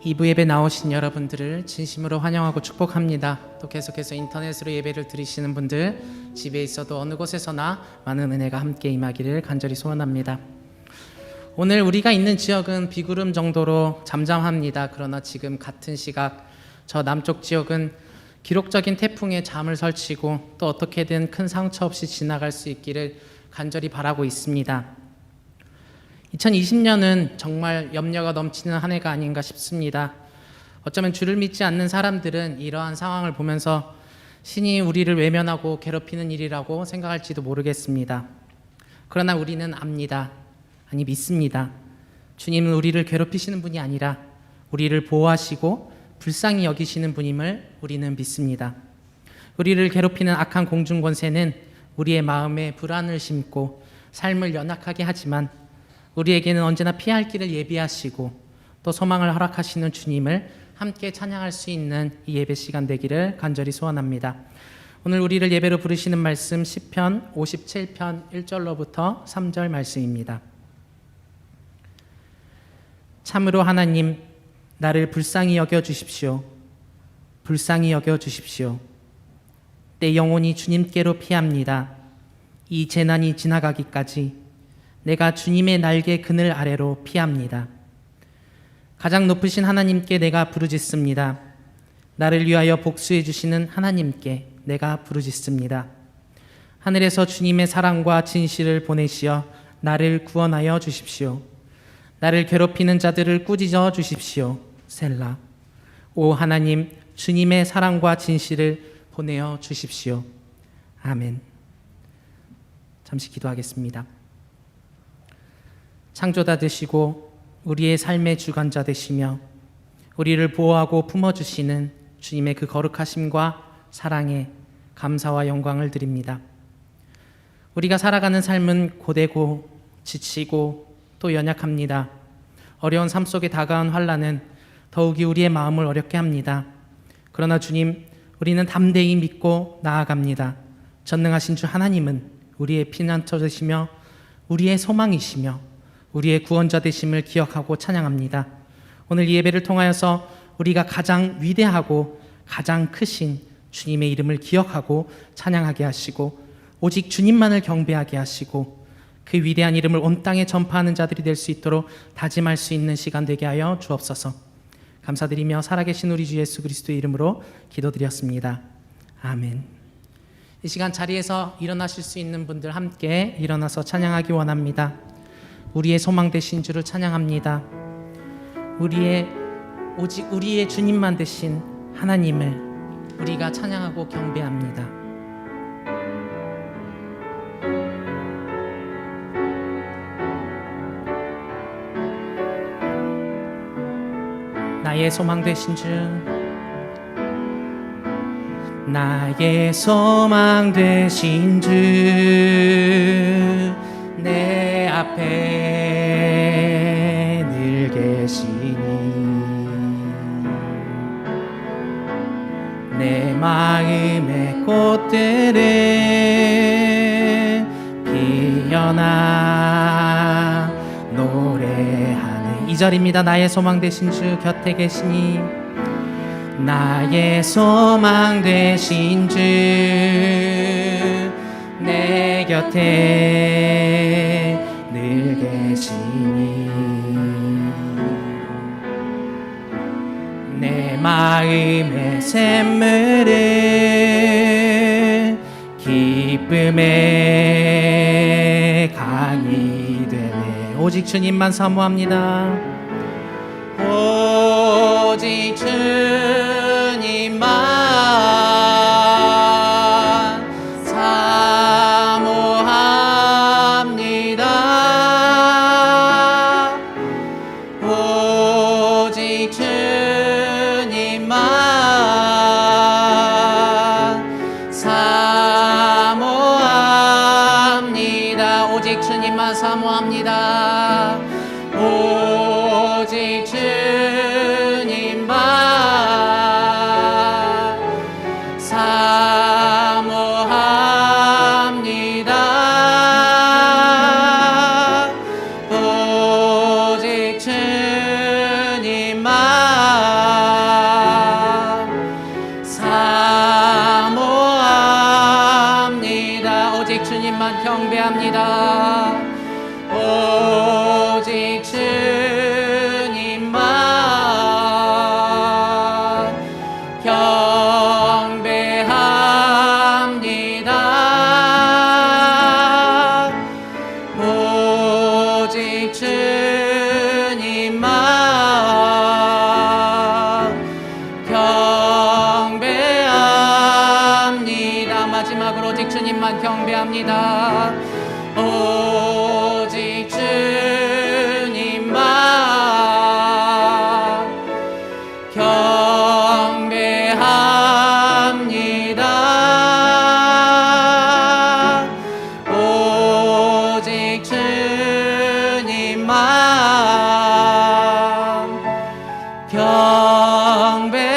2부 예배 나오신 여러분들을 진심으로 환영하고 축복합니다. 또 계속해서 인터넷으로 예배를 드리시는 분들, 집에 있어도 어느 곳에서나 많은 은혜가 함께 임하기를 간절히 소원합니다. 오늘 우리가 있는 지역은 비구름 정도로 잠잠합니다. 그러나 지금 같은 시각 저 남쪽 지역은 기록적인 태풍에 잠을 설치고 또 어떻게든 큰 상처 없이 지나갈 수 있기를 간절히 바라고 있습니다. 2020년은 정말 염려가 넘치는 한 해가 아닌가 싶습니다. 어쩌면 주를 믿지 않는 사람들은 이러한 상황을 보면서 신이 우리를 외면하고 괴롭히는 일이라고 생각할지도 모르겠습니다. 그러나 우리는 압니다. 아니 믿습니다. 주님은 우리를 괴롭히시는 분이 아니라 우리를 보호하시고 불쌍히 여기시는 분임을 우리는 믿습니다. 우리를 괴롭히는 악한 공중권세는 우리의 마음에 불안을 심고 삶을 연약하게 하지만 우리에게는 언제나 피할 길을 예비하시고 또 소망을 허락하시는 주님을 함께 찬양할 수 있는 이 예배 시간 되기를 간절히 소원합니다. 오늘 우리를 예배로 부르시는 말씀 시편 57편 1절로부터 3절 말씀입니다. 참으로 하나님, 나를 불쌍히 여겨주십시오. 불쌍히 여겨주십시오. 내 영혼이 주님께로 피합니다. 이 재난이 지나가기까지 내가 주님의 날개 그늘 아래로 피합니다. 가장 높으신 하나님께 내가 부르짖습니다. 나를 위하여 복수해 주시는 하나님께 내가 부르짖습니다. 하늘에서 주님의 사랑과 진실을 보내시어 나를 구원하여 주십시오. 나를 괴롭히는 자들을 꾸짖어 주십시오. 셀라. 오 하나님, 주님의 사랑과 진실을 보내어 주십시오. 아멘. 잠시 기도하겠습니다. 창조자 되시고 우리의 삶의 주관자 되시며 우리를 보호하고 품어주시는 주님의 그 거룩하심과 사랑에 감사와 영광을 드립니다. 우리가 살아가는 삶은 고되고 지치고 또 연약합니다. 어려운 삶 속에 다가온 환난은 더욱이 우리의 마음을 어렵게 합니다. 그러나 주님, 우리는 담대히 믿고 나아갑니다. 전능하신 주 하나님은 우리의 피난처 되시며 우리의 소망이시며 우리의 구원자 되심을 기억하고 찬양합니다. 오늘 이 예배를 통하여서 우리가 가장 위대하고 가장 크신 주님의 이름을 기억하고 찬양하게 하시고 오직 주님만을 경배하게 하시고 그 위대한 이름을 온 땅에 전파하는 자들이 될 수 있도록 다짐할 수 있는 시간 되게 하여 주옵소서. 감사드리며 살아계신 우리 주 예수 그리스도의 이름으로 기도드렸습니다. 아멘. 이 시간 자리에서 일어나실 수 있는 분들 함께 일어나서 찬양하기 원합니다. 우리의 소망 되신 주를 찬양합니다. 오직 우리의 주님만 되신 하나님을 우리가 찬양하고 경배합니다. 나의 소망 되신 주, 나의 소망 되신 주, 내 앞에 늘 계시니 내 마음의 꽃들을 피어나 노래하네. 2절입니다. 나의 소망 되신 주 곁에 계시니 나의 소망 되신 주 내 곁에 늘 계시니 내 마음의 샘물을 기쁨의 강이 되네. 오직 주님만 사모합니다. 오직 주님만 사모합니다. 오직 주님만 사모합니다. 오직 주님만 사모합니다. 오직 주님만 사모합니다. 오직 주님만 오직 주님만 경배합니다. 마지막으로 오직 주님만 경배합니다. 오직 주님만 경배합니다. 오직 주님만 경배합니다.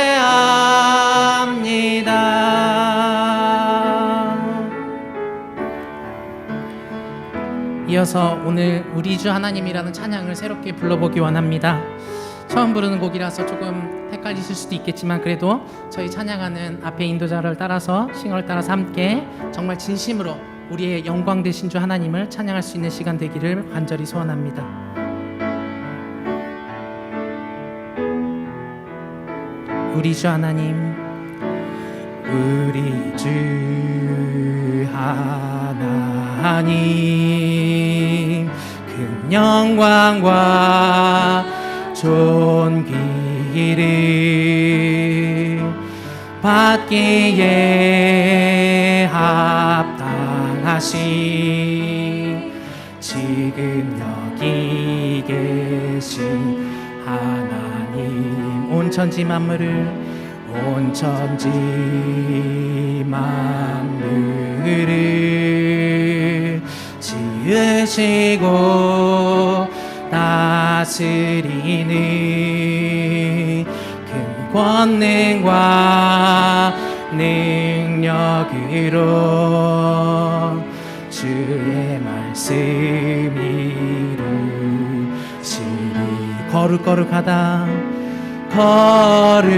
이어서 오늘 우리 주 하나님이라는 찬양을 새롭게 불러보기 원합니다. 처음 부르는 곡이라서 조금 헷갈리실 수도 있겠지만 그래도 저희 찬양하는 앞에 인도자를 따라서 싱어를 따라서 함께 정말 진심으로 우리의 영광 되신 주 하나님을 찬양할 수 있는 시간 되기를 간절히 소원합니다. 우리 주 하나님, 우리 주 하나님, 큰 영광과 존귀를 받기에 합당하신 지금 여기 계신 하나님, 온 천지 만물을 지으시고 다스리는 큰 권능과 능력으로 주의 말씀 이루시니 거룩거룩하다 거룩하다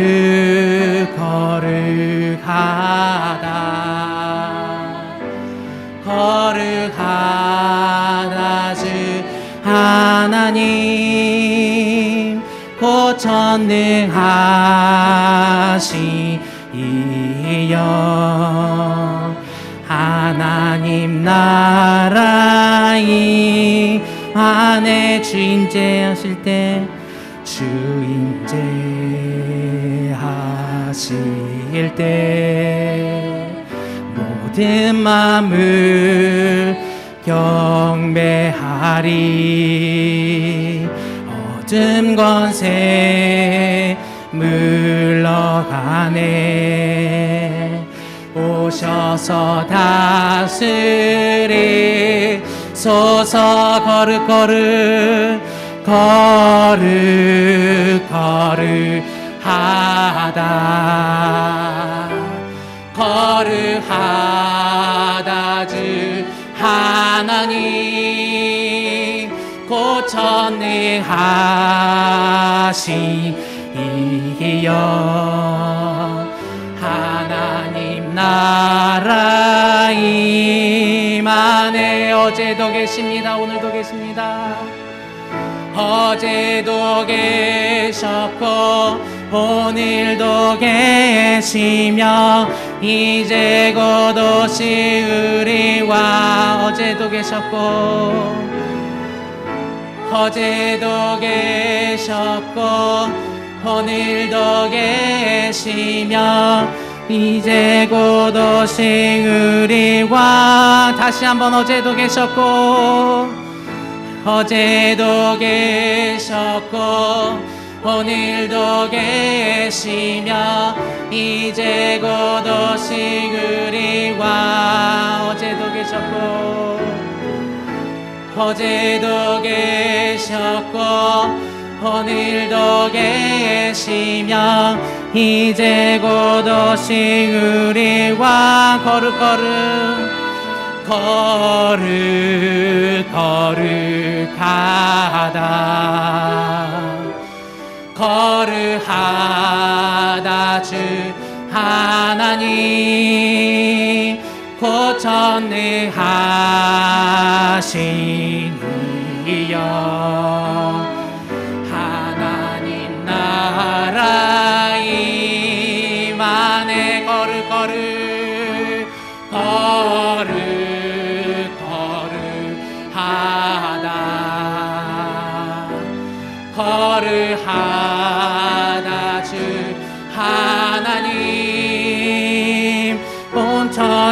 주 하나님 곧 전능하시이여 하나님 나라이 안에 주인재하실 때 주인재하실 때 모든 마음을 경배하리 어둠 권세 물러가네 오셔서 다스리소서 거룩하다 주 하나님 곧 전능하시이여 하나님 나라 임안에 어제도 계십니다. 오늘도 계십니다. 어제도 계셨고 오늘도 계시며 이제 곧 오시으리와 어제도 계셨고 어제도 계셨고 오늘도 계시며 이제 곧 오시으리와 다시 한번 어제도 계셨고 어제도 계셨고 오늘도 계시며 이제 곧 오시으리와 어제도 계셨고 어제도 계셨고 오늘도 계시며 이제 곧 오시으리와 거룩하다 주 하나님 곧 전능하시니여 하나님 나라 임안에 거룩하다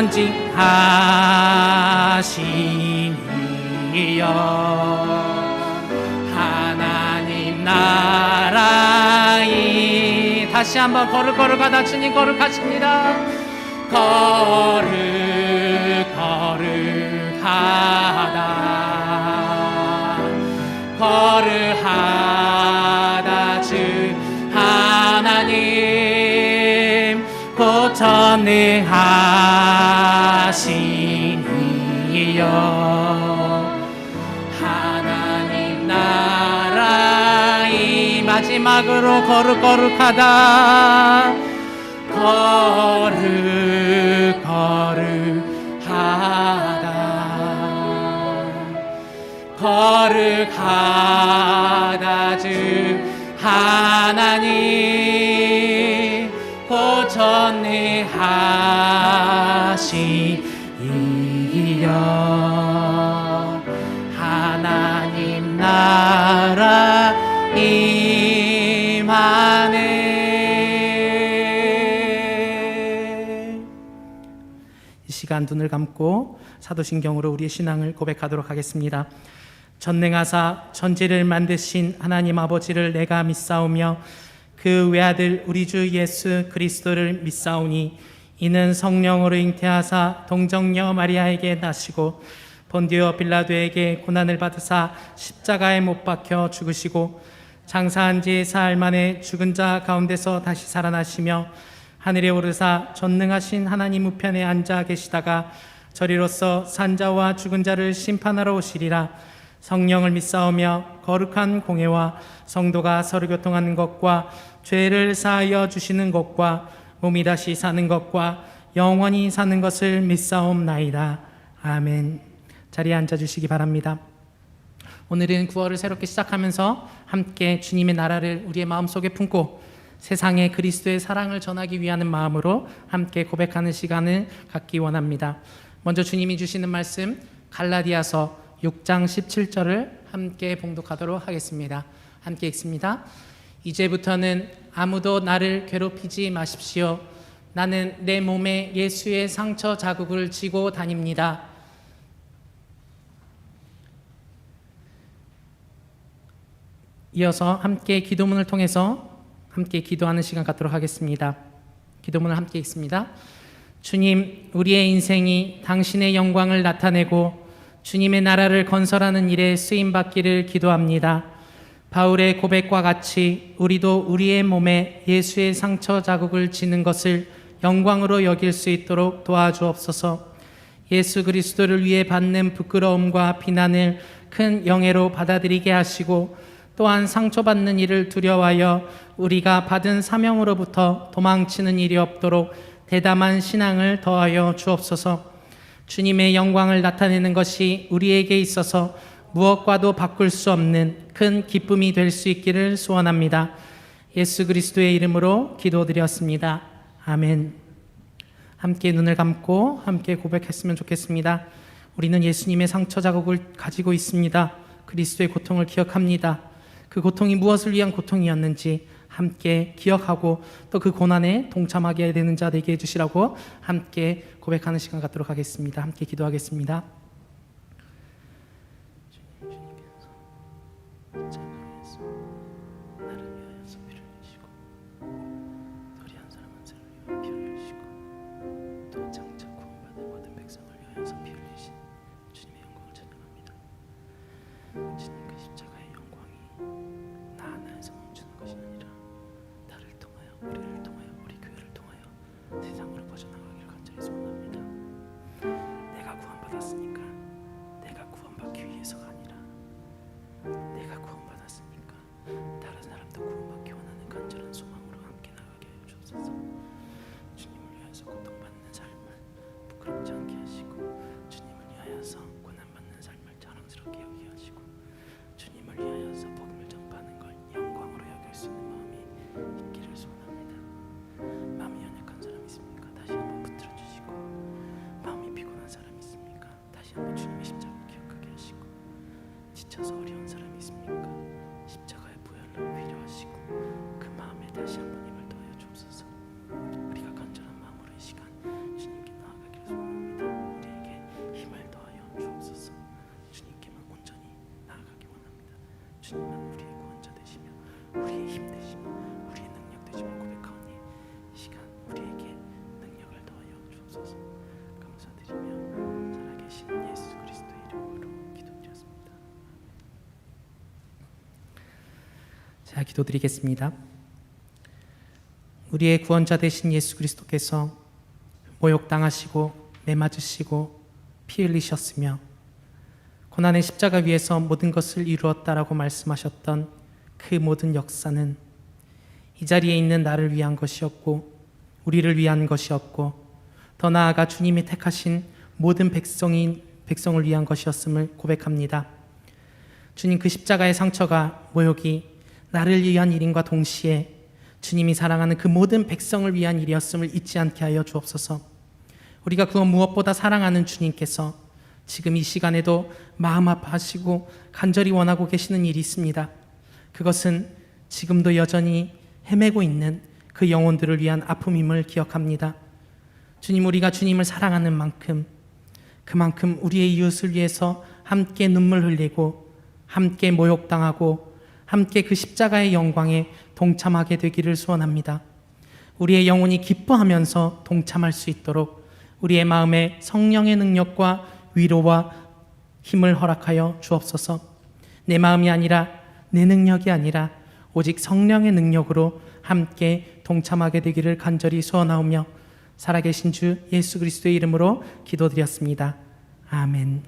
전징하시니여. 하나님 나라이. 다시 한번 거룩하다. 주님 거룩하십니다. 거룩하다 주 하나님 곧 전능하시니여. 하나님 나라이. 마지막으로 거룩하다. 거룩하다 주 하나님 곧 전능하시니여. 하나님 나라 임하네. 이 시간 눈을 감고 사도신경으로 우리의 신앙을 고백하도록 하겠습니다. 전능하사 천지를 만드신 하나님 아버지를 내가 믿사오며 그 외아들 우리 주 예수 그리스도를 믿사오니 이는 성령으로 잉태하사 동정녀 마리아에게 나시고 본디오 빌라도에게 고난을 받으사 십자가에 못 박혀 죽으시고 장사한 지 사흘 만에 죽은 자 가운데서 다시 살아나시며 하늘에 오르사 전능하신 하나님 우편에 앉아 계시다가 저리로서 산자와 죽은 자를 심판하러 오시리라. 성령을 믿사오며 거룩한 공회와 성도가 서로 교통하는 것과 죄를 사하여 주시는 것과 몸이 다시 사는 것과 영원히 사는 것을 믿사옵나이다. 아멘. 자리에 앉아주시기 바랍니다. 오늘은 9월을 새롭게 시작하면서 함께 주님의 나라를 우리의 마음속에 품고 세상에 그리스도의 사랑을 전하기 위한 마음으로 함께 고백하는 시간을 갖기 원합니다. 먼저 주님이 주시는 말씀 갈라디아서 6장 17절을 함께 봉독하도록 하겠습니다. 함께 읽습니다. 이제부터는 아무도 나를 괴롭히지 마십시오. 나는 내 몸에 예수의 상처 자국을 지고 다닙니다. 이어서 함께 기도문을 통해서 함께 기도하는 시간 갖도록 하겠습니다. 기도문을 함께 읽습니다. 주님, 우리의 인생이 당신의 영광을 나타내고 주님의 나라를 건설하는 일에 쓰임받기를 기도합니다. 바울의 고백과 같이 우리도 우리의 몸에 예수의 상처 자국을 지는 것을 영광으로 여길 수 있도록 도와주옵소서. 예수 그리스도를 위해 받는 부끄러움과 비난을 큰 영예로 받아들이게 하시고 또한 상처받는 일을 두려워하여 우리가 받은 사명으로부터 도망치는 일이 없도록 대담한 신앙을 더하여 주옵소서. 주님의 영광을 나타내는 것이 우리에게 있어서 무엇과도 바꿀 수 없는 큰 기쁨이 될 수 있기를 소원합니다. 예수 그리스도의 이름으로 기도드렸습니다. 아멘. 함께 눈을 감고 함께 고백했으면 좋겠습니다. 우리는 예수님의 상처 자국을 가지고 있습니다. 그리스도의 고통을 기억합니다. 그 고통이 무엇을 위한 고통이었는지 함께 기억하고 또 그 고난에 동참하게 되는 자 되게 해주시라고 함께 고백하는 시간 갖도록 하겠습니다. 함께 기도하겠습니다. 세상으로 퍼져나가기를 간절히 소원합니다. 내가 구원받았으니까 내가 구원받기 위해서가 아니라 내가 구원받았으니까 다른 사람도 구원받기 원하는 간절한 소망으로 함께 나가게 하여 주옵소서. 주님을 위하여서 고통받는 삶을 부끄럽지 않게 하시고 주님을 위하여서 고난받는 삶을 자랑스럽게 여기게 하시고 주님을 위하여서 복음을 전파하는 걸 영광으로 여길 수 있는 마음이 있기를 소원합니다. 마음이 연약한 사람 있습니까? 다시 한번 붙들어 주시고, 마음이 피곤한 사람 있습니까? 다시 한번 주님의 십자가를 기억하게 하시고, 지쳐서 어려운 사람 있습니까? 십자가의 보혈로 위로하시고 그 마음에 다시 한번 힘을 더하여 주옵소서. 우리가 간절한 마음으로 이 시간 주님께 나아가기를 소원합니다. 주님만 우리의 구원자 되시며 우리의 힘 되시며 우리의 능력 되심을 고백하오니 이 시간 우리에게 능력을 더하여 주옵소서. 감사드리며 살아계신 예수 그리스도의 이름으로 기도드렸습니다. 자, 기도드리겠습니다. 우리의 구원자 되신 예수 그리스도께서 모욕당하시고 매맞으시고 피 흘리셨으며 고난의 십자가 위에서 모든 것을 이루었다라고 말씀하셨던 그 모든 역사는 이 자리에 있는 나를 위한 것이었고 우리를 위한 것이었고 더 나아가 주님이 택하신 모든 백성을 위한 것이었음을 고백합니다. 주님, 그 십자가의 상처가 모욕이 나를 위한 일인과 동시에 주님이 사랑하는 그 모든 백성을 위한 일이었음을 잊지 않게 하여 주옵소서. 우리가 그것 무엇보다 사랑하는 주님께서 지금 이 시간에도 마음 아파하시고 간절히 원하고 계시는 일이 있습니다. 그것은 지금도 여전히 헤매고 있는 그 영혼들을 위한 아픔임을 기억합니다. 주님, 우리가 주님을 사랑하는 만큼 그만큼 우리의 이웃을 위해서 함께 눈물 흘리고 함께 모욕당하고 함께 그 십자가의 영광에 동참하게 되기를 소원합니다. 우리의 영혼이 기뻐하면서 동참할 수 있도록 우리의 마음에 성령의 능력과 위로와 힘을 허락하여 주옵소서. 내 마음이 아니라 내 능력이 아니라 오직 성령의 능력으로 함께 동참하게 되기를 간절히 소원하오며 살아계신 주 예수 그리스도의 이름으로 기도드렸습니다. 아멘.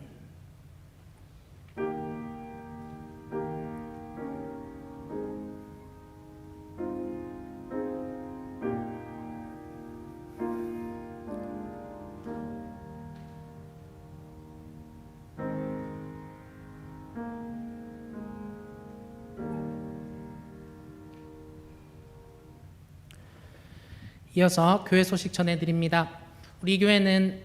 이어서 교회 소식 전해드립니다. 우리 교회는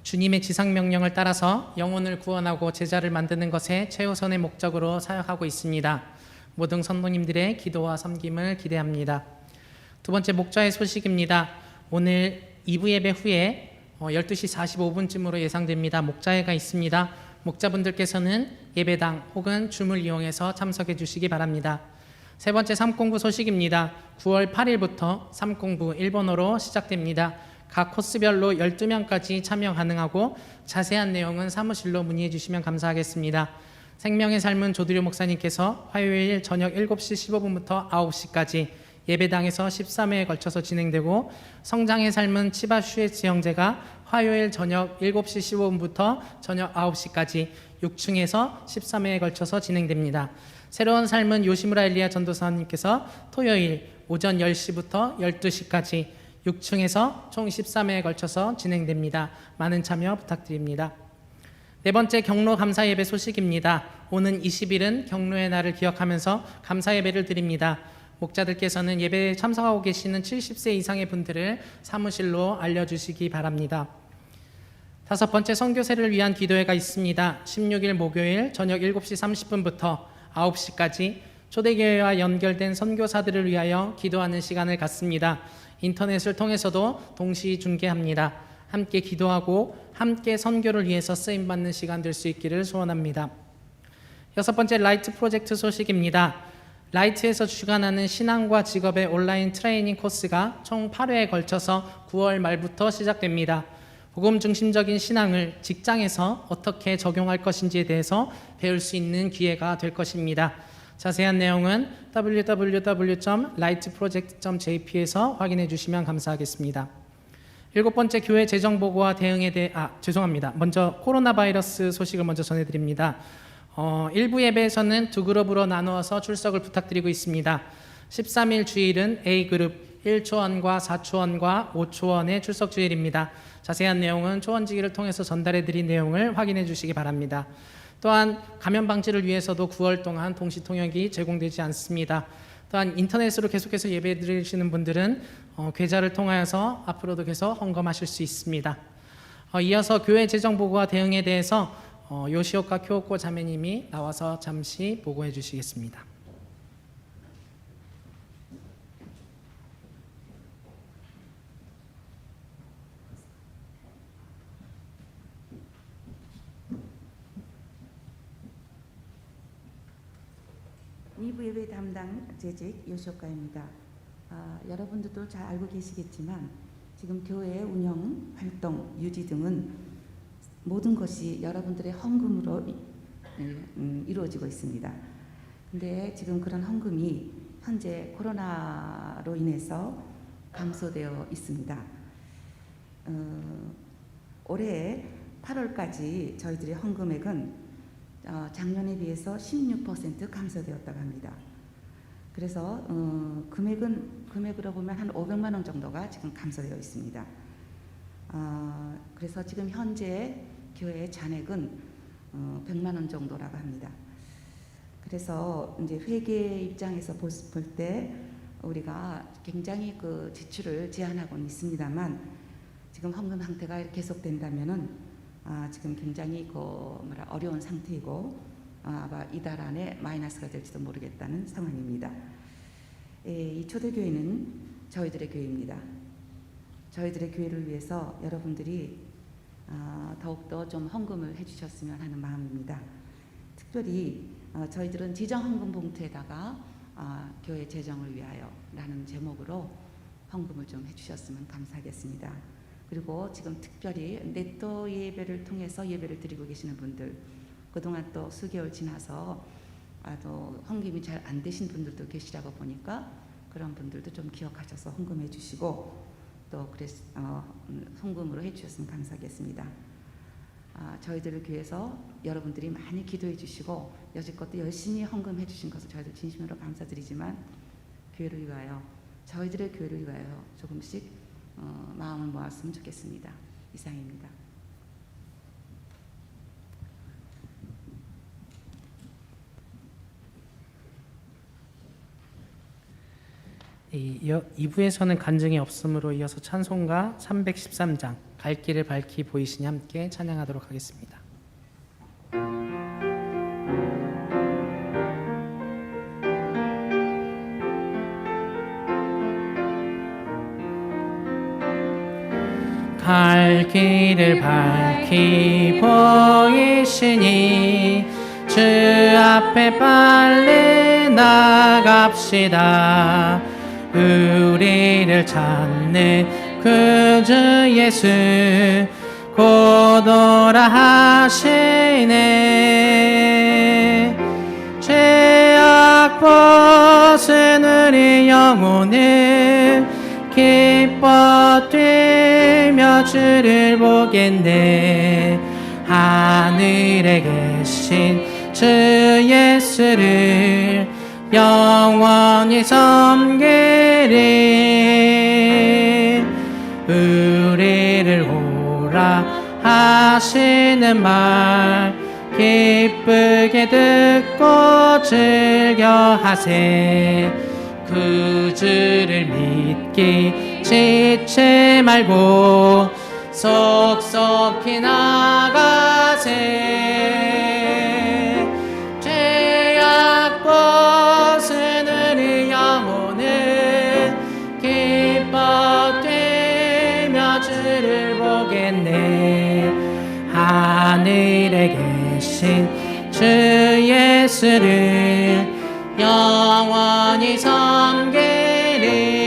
주님의 지상명령을 따라서 영혼을 구원하고 제자를 만드는 것에 최우선의 목적으로 사역하고 있습니다. 모든 성도님들의 기도와 섬김을 기대합니다. 두 번째 목자의 소식입니다. 오늘 2부 예배 후에 12시 45분쯤으로 예상됩니다. 목자회가 있습니다. 목자분들께서는 예배당 혹은 줌을 이용해서 참석해 주시기 바랍니다. 세 번째 삼공부 소식입니다. 9월 8일부터 삼공부 일본어로 시작됩니다. 각 코스별로 12명까지 참여 가능하고 자세한 내용은 사무실로 문의해 주시면 감사하겠습니다. 생명의 삶은 조두려 목사님께서 화요일 저녁 7시 15분부터 9시까지 예배당에서 13회에 걸쳐서 진행되고, 성장의 삶은 치바 슈에츠 형제가 화요일 저녁 7시 15분부터 저녁 9시까지 6층에서 13회에 걸쳐서 진행됩니다. 새로운 삶은 요시무라 엘리야 전도사님께서 토요일 오전 10시부터 12시까지 6층에서 총 13회에 걸쳐서 진행됩니다. 많은 참여 부탁드립니다. 네 번째 경로 감사 예배 소식입니다. 오는 20일은 경로의 날을 기억하면서 감사 예배를 드립니다. 목자들께서는 예배에 참석하고 계시는 70세 이상의 분들을 사무실로 알려주시기 바랍니다. 다섯 번째 선교세를 위한 기도회가 있습니다. 16일 목요일 저녁 7시 30분부터 9시까지 초대교회와 연결된 선교사들을 위하여 기도하는 시간을 갖습니다. 인터넷을 통해서도 동시 중계합니다. 함께 기도하고 함께 선교를 위해서 쓰임받는 시간 될 수 있기를 소원합니다. 여섯 번째 라이트 프로젝트 소식입니다. 라이트에서 주관하는 신앙과 직업의 온라인 트레이닝 코스가 총 8회에 걸쳐서 9월 말부터 시작됩니다. 복음 중심적인 신앙을 직장에서 어떻게 적용할 것인지에 대해서 배울 수 있는 기회가 될 것입니다. 자세한 내용은 www.lightproject.jp에서 확인해 주시면 감사하겠습니다. 일곱 번째 교회 재정 보고와 대응에 대해 먼저 코로나 바이러스 소식을 먼저 전해드립니다. 일부 예배에서는 두 그룹으로 나누어서 출석을 부탁드리고 있습니다. 13일 주일은 A그룹 1초원과 4초원과 5초원의 출석 주일입니다. 자세한 내용은 초원지기를 통해서 전달해드린 내용을 확인해 주시기 바랍니다. 또한 감염 방지를 위해서도 9월 동안 동시 통역이 제공되지 않습니다. 또한 인터넷으로 계속해서 예배 드리시는 분들은 계좌를 통하여서 앞으로도 계속 헌금하실 수 있습니다. 이어서 교회 재정 보고와 대응에 대해서 요시오카 쿄오코 자매님이 나와서 잠시 보고해 주시겠습니다. 2부 예배 담당 재직 요시오카입니다. 여러분들도 잘 알고 계시겠지만 지금 교회 운영, 활동, 유지 등은 모든 것이 여러분들의 헌금으로 이루어지고 있습니다. 근데 지금 그런 헌금이 현재 코로나로 인해서 감소되어 있습니다. 올해 8월까지 저희들의 헌금액은 작년에 비해서 16% 감소되었다고 합니다. 그래서 금액으로 보면 한 500만 원 정도가 지금 감소되어 있습니다. 그래서 지금 현재 교회 잔액은 100만 원 정도라고 합니다. 그래서 이제 회계 입장에서 볼 때 우리가 굉장히 그 지출을 제한하고는 있습니다만 지금 헌금 상태가 계속된다면은 지금 굉장히 어려운 상태이고 아마 이달 안에 마이너스가 될지도 모르겠다는 상황입니다. 이 초대교회는 저희들의 교회입니다. 저희들의 교회를 위해서 여러분들이 더욱더 좀 헌금을 해주셨으면 하는 마음입니다. 특별히 저희들은 지정 헌금 봉투에다가 교회 재정을 위하여 라는 제목으로 헌금을 좀 해주셨으면 감사하겠습니다. 그리고 지금 특별히 네토 예배를 통해서 예배를 드리고 계시는 분들, 그동안 또 수개월 지나서 또 헌금이 잘 안 되신 분들도 계시라고 보니까 그런 분들도 좀 기억하셔서 헌금해 주시고 또 헌금으로 해주셨으면 감사하겠습니다. 저희들을 위해서 여러분들이 많이 기도해 주시고 여지껏 열심히 헌금해 주신 것을 저희들 진심으로 감사드리지만 교회를 위하여, 저희들의 교회를 위하여 조금씩 마음을 모았으면 좋겠습니다. 이상입니다. 이 2부에서는 간증이 없으므로 이어서 찬송가 313장 갈 길을 밝히 보이시니 함께 찬양하도록 하겠습니다. 갈 길을 밝히 보이시니 주 앞에 빨리 나갑시다. 우리를 찾는 그 주 예수 곧 오라 하시네. 죄악 벗은 우리 영혼은 기뻐 뛰며 주를 보겠네. 하늘에 계신 주 예수를 영원히 섬기리. 우리를 오라 하시는 말 기쁘게 듣고 즐겨하세. 그 주를 믿기 지체 말고 속속히 나가세. 죄악 벗은 우리 영혼은 기뻐 뛰며 주를 보겠네. 하늘에 계신 주 예수를 영원히 섬기리.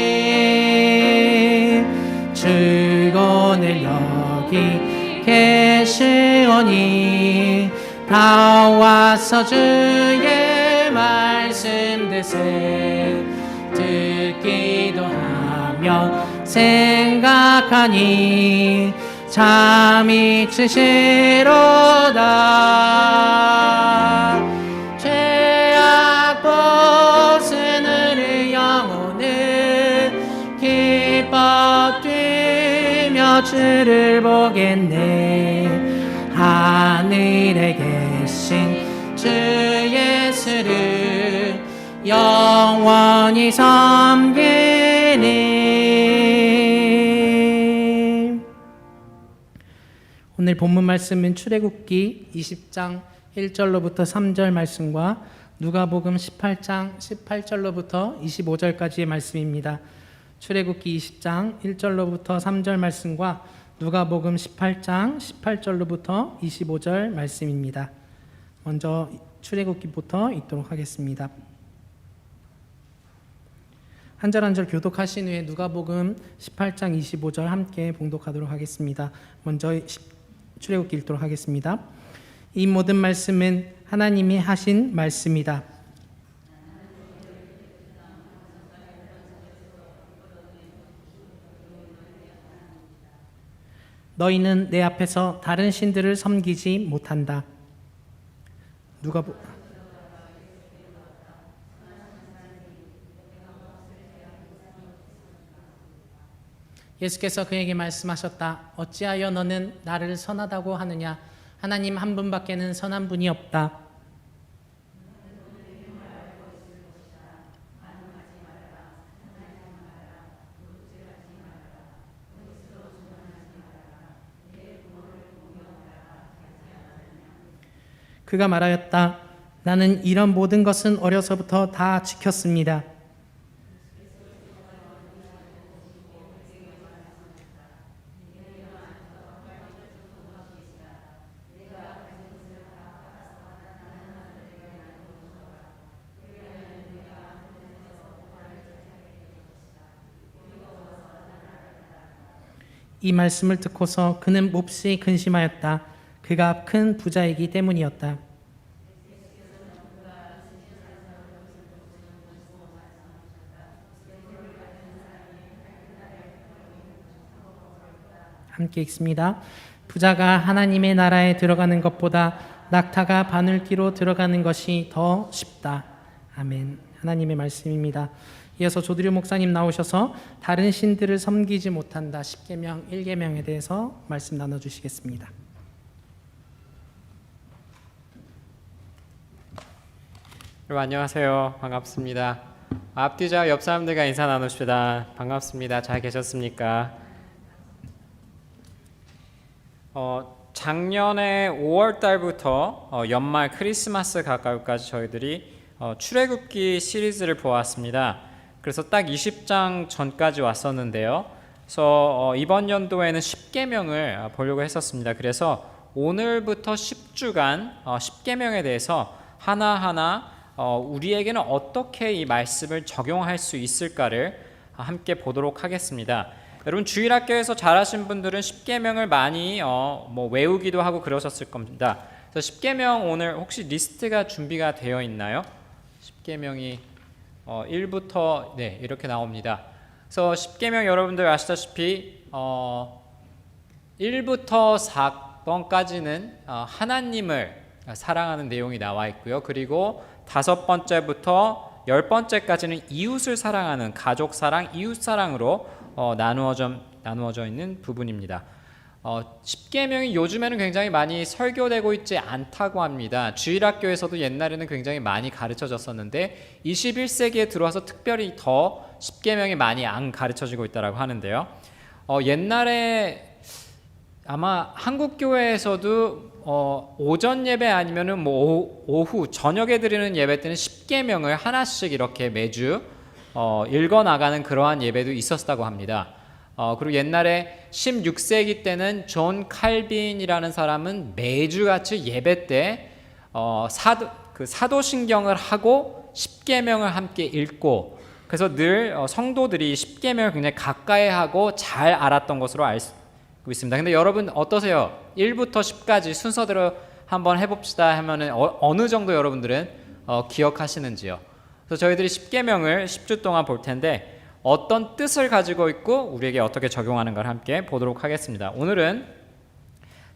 주권을 여기 계시오니 다 와서 주의 말씀 듣세. 듣기도 하며 생각하니 잠이 치시로다. 죄악 벗은 우리 영혼은 기뻐 뛰며 주를 보겠네. 하늘에 계신 주 예수를 영원히 섬기니. 오늘 본문 말씀은 출애굽기 20장 1절로부터 3절 말씀과 누가복음 18장 18절로부터 25절까지의 말씀입니다. 출애굽기 20장 1절로부터 3절 말씀과 누가복음 18장 18절로부터 25절 말씀입니다. 먼저 출애굽기부터 읽도록 하겠습니다. 한 절 한 절 교독하신 후에 누가복음 18장 25절 함께 봉독하도록 하겠습니다. 먼저 출애굽기 읽도록 하겠습니다. 이 모든 말씀은 하나님이 하신 말씀이다. 너희는 내 앞에서 다른 신들을 섬기지 못한다. 예수께서 그에게 말씀하셨다. 어찌하여 너는 나를 선하다고 하느냐? 하나님 한 분밖에는 선한 분이 없다. 그가 말하였다. 나는 이런 모든 것은 어려서부터 다 지켰습니다. 이 말씀을 듣고서 그는 몹시 근심하였다. 그가 큰 부자이기 때문이었다. 함께 읽습니다. 부자가 하나님의 나라에 들어가는 것보다 낙타가 바늘기로 들어가는 것이 더 쉽다. 아멘. 하나님의 말씀입니다. 이어서 조두류 목사님 나오셔서 다른 신들을 섬기지 못한다 10계명 1계명에 대해서 말씀 나눠주시겠습니다. 여러분 안녕하세요. 반갑습니다. 앞뒤좌 옆 사람들과 인사 나누십시다. 반갑습니다. 잘 계셨습니까? 작년에 5월 달부터 연말 크리스마스 가까이까지 저희들이 출애굽기 시리즈를 보았습니다. 그래서 딱 20장 전까지 왔었는데요. 그래서 이번 연도에는 10계명을 보려고 했었습니다. 그래서 오늘부터 10주간 10계명에 대해서 하나하나 우리에게는 어떻게 이 말씀을 적용할 수 있을까를 함께 보도록 하겠습니다. 여러분 주일학교에서 잘하신 분들은 10계명을 많이 외우기도 하고 그러셨을 겁니다. 그래서 10계명 오늘 혹시 리스트가 준비가 되어 있나요? 10계명이 1부터 네 이렇게 나옵니다. 그래서 10계명 여러분들 아시다시피 1부터 4번까지는 하나님을 사랑하는 내용이 나와 있고요. 그리고 5번째부터 10번째까지는 이웃을 사랑하는 가족 사랑, 이웃 사랑으로 나누어져 있는 부분입니다. 10계명이 요즘에는 굉장히 많이 설교되고 있지 않다고 합니다. 주일학교에서도 옛날에는 굉장히 많이 가르쳐졌었는데 21세기에 들어와서 특별히 더 10계명이 많이 안 가르쳐지고 있다고 하는데요. 옛날에 아마 한국 교회에서도 오전 예배 아니면은 오후 저녁에 드리는 예배 때는 10계명을 하나씩 이렇게 매주 읽어 나가는 그러한 예배도 있었다고 합니다. 그리고 옛날에 16세기 때는 존 칼빈이라는 사람은 매주같이 예배 때 사도신경을 하고 10계명을 함께 읽고 그래서 늘 성도들이 10계명을 굉장히 가까이 하고 잘 알았던 것으로 알고 있습니다. 근데 여러분 어떠세요? 1부터 10까지 순서대로 한번 해봅시다 하면은 어느 정도 여러분들은 기억하시는지요? 그래서 저희들이 10계명을 10주 동안 볼 텐데 어떤 뜻을 가지고 있고 우리에게 어떻게 적용하는 걸 함께 보도록 하겠습니다. 오늘은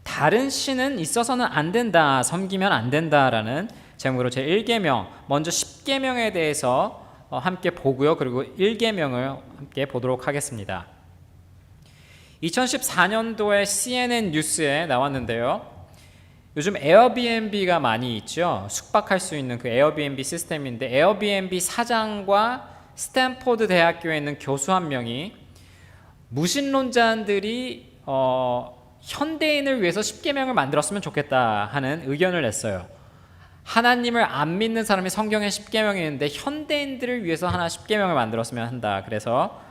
다른 신은 있어서는 안 된다, 섬기면 안 된다라는 제목으로 제1계명, 먼저 10계명에 대해서 함께 보고요. 그리고 1계명을 함께 보도록 하겠습니다. 2014년도에 CNN 뉴스에 나왔는데요. 요즘 에어비앤비가 많이 있죠. 숙박할 수 있는 그 에어비앤비 시스템인데 에어비앤비 사장과 스탠포드 대학교에 있는 교수 한 명이 무신론자들이 현대인을 위해서 10계명을 만들었으면 좋겠다 하는 의견을 냈어요. 하나님을 안 믿는 사람이 성경에 10계명이 있는데 현대인들을 위해서 하나 10계명을 만들었으면 한다. 그래서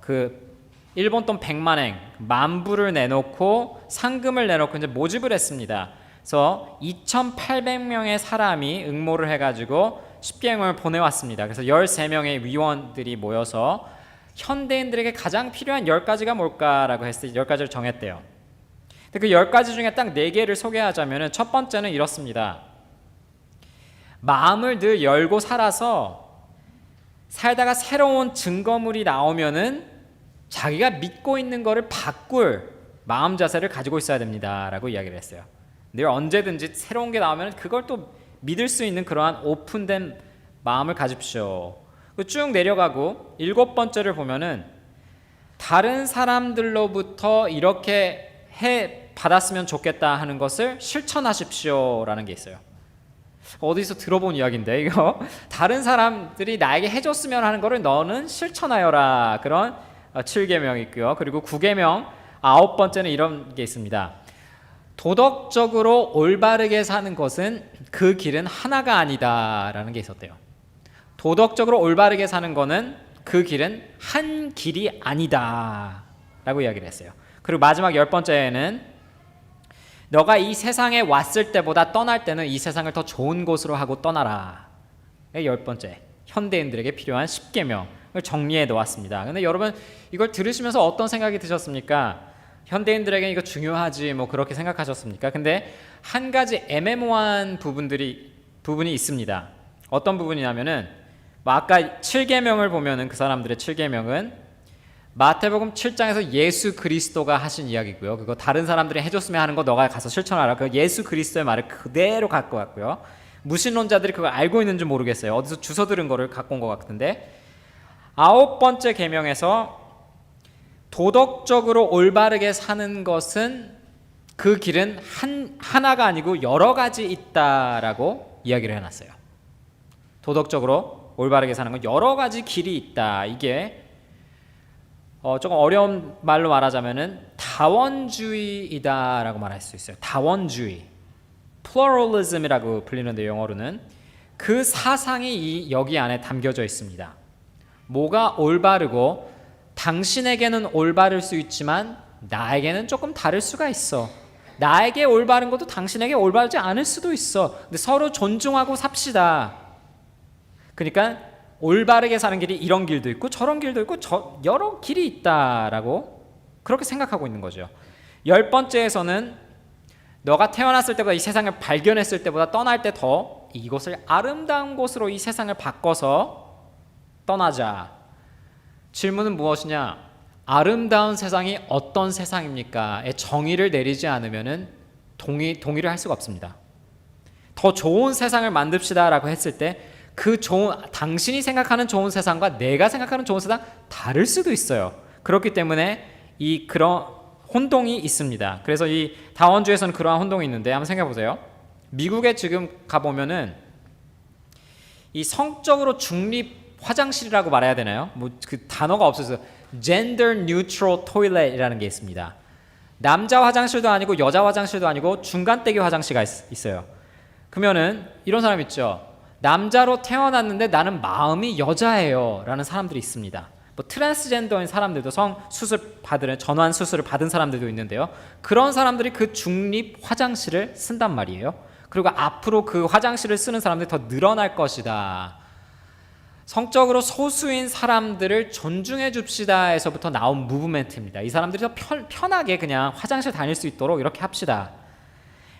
그 일본 돈 100만엔, 만불을 내놓고 상금을 내놓고 이제 모집을 했습니다. 그래서 2,800명의 사람이 응모를 해가지고 십계명을 보내왔습니다. 그래서 13명의 위원들이 모여서 현대인들에게 가장 필요한 10가지가 뭘까라고 했을 때 10가지를 정했대요. 근데 그 10가지 중에 딱 4개를 소개하자면 첫 번째는 이렇습니다. 마음을 늘 열고 살아서 살다가 새로운 증거물이 나오면은 자기가 믿고 있는 거를 바꿀 마음 자세를 가지고 있어야 됩니다라고 이야기를 했어요. 늘 언제든지 새로운 게 나오면 그걸 또 믿을 수 있는 그러한 오픈된 마음을 가집시오. 쭉 내려가고 7번째를 보면은 다른 사람들로부터 이렇게 받았으면 좋겠다 하는 것을 실천하십시오라는 게 있어요. 어디서 들어본 이야기인데 이거 다른 사람들이 나에게 해줬으면 하는 거를 너는 실천하여라, 그런 7계명이 있고요. 그리고 9계명 9번째는 이런 게 있습니다. 도덕적으로 올바르게 사는 것은 그 길은 하나가 아니다라는 게 있었대요. 도덕적으로 올바르게 사는 거는 그 길은 한 길이 아니다라고 이야기를 했어요. 그리고 마지막 10번째는 너가 이 세상에 왔을 때보다 떠날 때는 이 세상을 더 좋은 곳으로 하고 떠나라. 10번째 현대인들에게 필요한 10계명을 정리해 놓았습니다. 근데 여러분 이걸 들으시면서 어떤 생각이 드셨습니까? 현대인들에게 이거 중요하지 뭐 그렇게 생각하셨습니까? 근데 한 가지 애매모호한 부분이 있습니다. 어떤 부분이냐면은 아까 7계명을 보면은 그 사람들의 7계명은 마태복음 7장에서 예수 그리스도가 하신 이야기고요. 그거 다른 사람들이 해줬으면 하는 거 너가 가서 실천하라. 그 예수 그리스도의 말을 그대로 갖고 왔고요. 무신론자들이 그걸 알고 있는지 모르겠어요. 어디서 주워 들은 거를 갖고 온 것 같은데 9번째 계명에서 도덕적으로 올바르게 사는 것은 그 길은 하나가 아니고 여러 가지 있다라고 이야기를 해놨어요. 도덕적으로 올바르게 사는 건 여러 가지 길이 있다. 이게 조금 어려운 말로 말하자면은 다원주의이다라고 말할 수 있어요. 다원주의, pluralism이라고 불리는데 영어로는 그 사상이 여기 안에 담겨져 있습니다. 뭐가 올바르고 당신에게는 올바를 수 있지만 나에게는 조금 다를 수가 있어. 나에게 올바른 것도 당신에게 올바르지 않을 수도 있어. 근데 서로 존중하고 삽시다. 그러니까 올바르게 사는 길이 이런 길도 있고 저런 길도 있고 여러 길이 있다라고 그렇게 생각하고 있는 거죠. 10번째에서는 너가 태어났을 때보다 이 세상을 발견했을 때보다 떠날 때 더 이곳을 아름다운 곳으로 이 세상을 바꿔서 떠나자. 질문은 무엇이냐? 아름다운 세상이 어떤 세상입니까?의 정의를 내리지 않으면은 동의를 할 수가 없습니다. 더 좋은 세상을 만듭시다라고 했을 때 그 당신이 생각하는 좋은 세상과 내가 생각하는 좋은 세상 다를 수도 있어요. 그렇기 때문에 그런 혼동이 있습니다. 그래서 이 다원주에서는 그러한 혼동이 있는데 한번 생각해 보세요. 미국에 지금 가보면은 이 성적으로 중립 화장실이라고 말해야 되나요? 뭐 그 단어가 없어서 gender neutral toilet이라는 게 있습니다. 남자 화장실도 아니고 여자 화장실도 아니고 중간대기 화장실이 있어요. 그러면은 이런 사람 있죠. 남자로 태어났는데 나는 마음이 여자예요 라는 사람들이 있습니다. 뭐 트랜스젠더인 사람들도 전환 수술을 받은 사람들도 있는데요. 그런 사람들이 그 중립 화장실을 쓴단 말이에요. 그리고 앞으로 그 화장실을 쓰는 사람들이 더 늘어날 것이다. 성적으로 소수인 사람들을 존중해 줍시다에서부터 나온 무브멘트입니다. 이 사람들이 더 편하게 그냥 화장실 다닐 수 있도록 이렇게 합시다.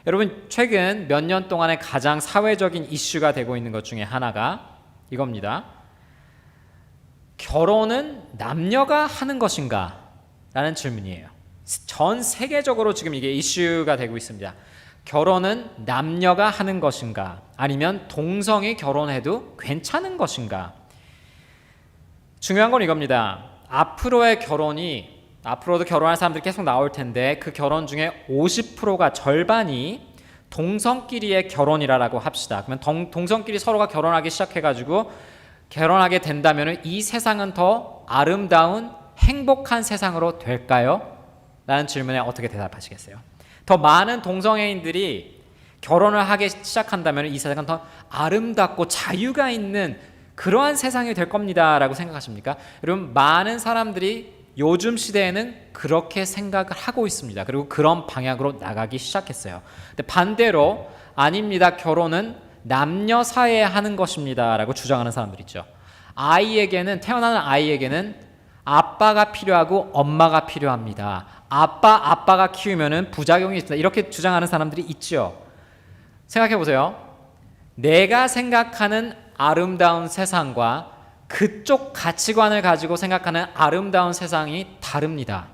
여러분 최근 몇 년 동안에 가장 사회적인 이슈가 되고 있는 것 중에 하나가 이겁니다. 결혼은 남녀가 하는 것인가? 라는 질문이에요. 전 세계적으로 지금 이게 이슈가 되고 있습니다. 결혼은 남녀가 하는 것인가? 아니면 동성이 결혼해도 괜찮은 것인가? 중요한 건 이겁니다. 앞으로도 결혼할 사람들이 계속 나올 텐데 그 결혼 중에 50%가 절반이 동성끼리의 결혼이라고 합시다. 그러면 동성끼리 서로가 결혼하기 시작해가지고 결혼하게 된다면 이 세상은 더 아름다운 행복한 세상으로 될까요? 라는 질문에 어떻게 대답하시겠어요? 더 많은 동성애인들이 결혼을 하기 시작한다면 이 세상은 더 아름답고 자유가 있는 그러한 세상이 될 겁니다 라고 생각하십니까? 여러분 많은 사람들이 요즘 시대에는 그렇게 생각을 하고 있습니다. 그리고 그런 방향으로 나가기 시작했어요. 근데 반대로 아닙니다. 결혼은 남녀 사이에 하는 것입니다라고 주장하는 사람들 있죠. 태어나는 아이에게는 아빠가 필요하고 엄마가 필요합니다. 아빠가 키우면은 부작용이 있다. 이렇게 주장하는 사람들이 있죠. 생각해 보세요. 내가 생각하는 아름다운 세상과 그쪽 가치관을 가지고 생각하는 아름다운 세상이 다릅니다.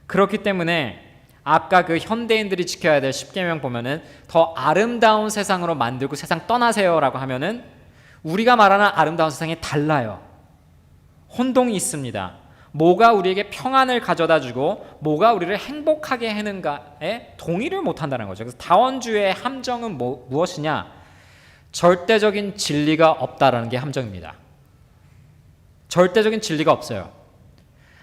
그렇기 때문에 아까 그 현대인들이 지켜야 될 10계명 보면은 더 아름다운 세상으로 만들고 세상 떠나세요라고 하면은 우리가 말하는 아름다운 세상이 달라요. 혼동이 있습니다. 뭐가 우리에게 평안을 가져다 주고 뭐가 우리를 행복하게 하는가에 동의를 못한다는 거죠. 그래서 다원주의의 함정은 무엇이냐? 절대적인 진리가 없다라는 게 함정입니다. 절대적인 진리가 없어요.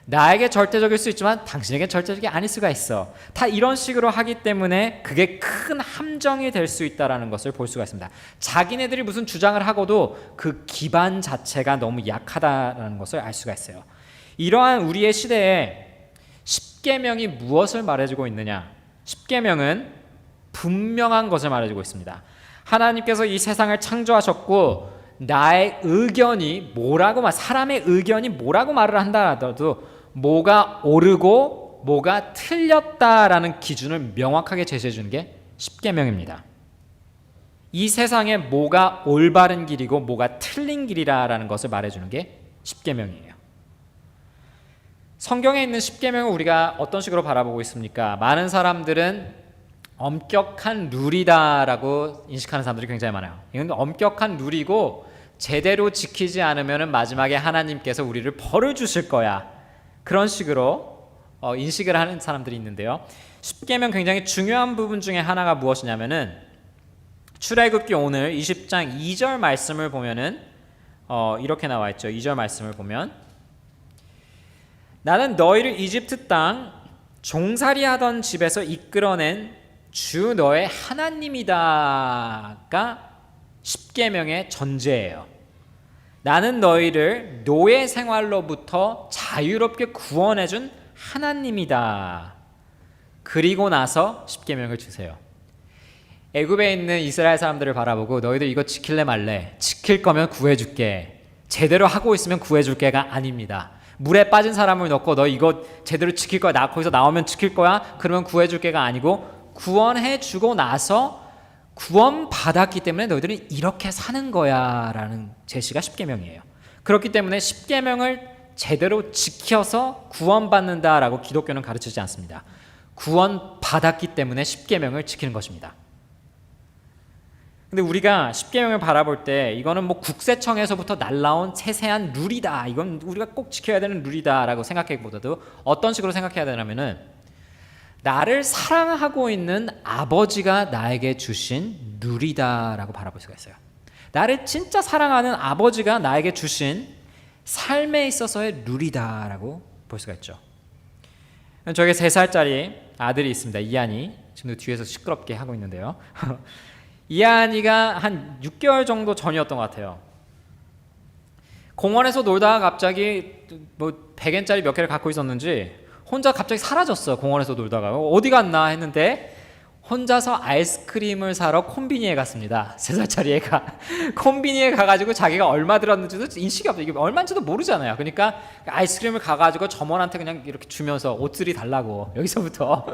나에게 절대적일 수 있지만 당신에게 절대적이 아닐 수가 있어. 다 이런 식으로 하기 때문에 그게 큰 함정이 될 수 있다는 것을 볼 수가 있습니다. 자기네들이 무슨 주장을 하고도 그 기반 자체가 너무 약하다는 것을 알 수가 있어요. 이러한 우리의 시대에 십계명이 무엇을 말해주고 있느냐? 십계명은 분명한 것을 말해주고 있습니다. 하나님께서 이 세상을 창조하셨고 나의 의견이 사람의 의견이 뭐라고 말을 한다 하더라도 뭐가 옳고 뭐가 틀렸다라는 기준을 명확하게 제시해 주는 게 십계명입니다. 이 세상에 뭐가 올바른 길이고 뭐가 틀린 길이라는 것을 말해주는 게 십계명이에요. 성경에 있는 십계명을 우리가 어떤 식으로 바라보고 있습니까? 많은 사람들은 엄격한 룰이다라고 인식하는 사람들이 굉장히 많아요. 이건 엄격한 룰이고 제대로 지키지 않으면 마지막에 하나님께서 우리를 벌을 주실 거야. 그런 식으로 인식을 하는 사람들이 있는데요. 십계명 굉장히 중요한 부분 중에 하나가 무엇이냐면은 출애굽기 오늘 20장 2절 말씀을 보면은 이렇게 나와 있죠. 2절 말씀을 보면 나는 너희를 이집트 땅 종살이하던 집에서 이끌어낸 주 너의 하나님이다가 십계명의 전제예요. 나는 너희를 노예 생활로부터 자유롭게 구원해준 하나님이다. 그리고 나서 십계명을 주세요. 애굽에 있는 이스라엘 사람들을 바라보고 너희들 이거 지킬래 말래? 지킬 거면 구해줄게. 제대로 하고 있으면 구해줄게가 아닙니다. 물에 빠진 사람을 넣고 너 이거 제대로 지킬 거야. 나 거기서 나오면 지킬 거야. 그러면 구해줄게가 아니고 구원해주고 나서 구원받았기 때문에 너희들은 이렇게 사는 거야 라는 제시가 십계명이에요. 그렇기 때문에 십계명을 제대로 지켜서 구원받는다라고 기독교는 가르치지 않습니다. 구원받았기 때문에 십계명을 지키는 것입니다. 근데 우리가 십계명을 바라볼 때 이거는 뭐 국세청에서부터 날라온 세세한 룰이다. 이건 우리가 꼭 지켜야 되는 룰이다라고 생각하기보다도 어떤 식으로 생각해야 되냐면은 나를 사랑하고 있는 아버지가 나에게 주신 룰이다라고 바라볼 수가 있어요. 나를 진짜 사랑하는 아버지가 나에게 주신 삶에 있어서의 룰이다라고 볼 수가 있죠. 저에게 3살짜리 아들이 있습니다. 이한이. 지금도 뒤에서 시끄럽게 하고 있는데요. 이한이가 한 6개월 정도 전이었던 것 같아요. 공원에서 놀다가 갑자기 뭐 100엔짜리 몇 개를 갖고 있었는지 혼자 갑자기 사라졌어요. 공원에서 놀다가 어디 갔나 했는데 혼자서 아이스크림을 사러 콤비니에 갔습니다. 3살짜리 애가 콤비니에 가가지고 자기가 얼마 들었는지도 인식이 없어요. 이게 얼마인지도 모르잖아요. 그러니까 아이스크림을 가가지고 점원한테 그냥 이렇게 주면서 옷들이 달라고 여기서부터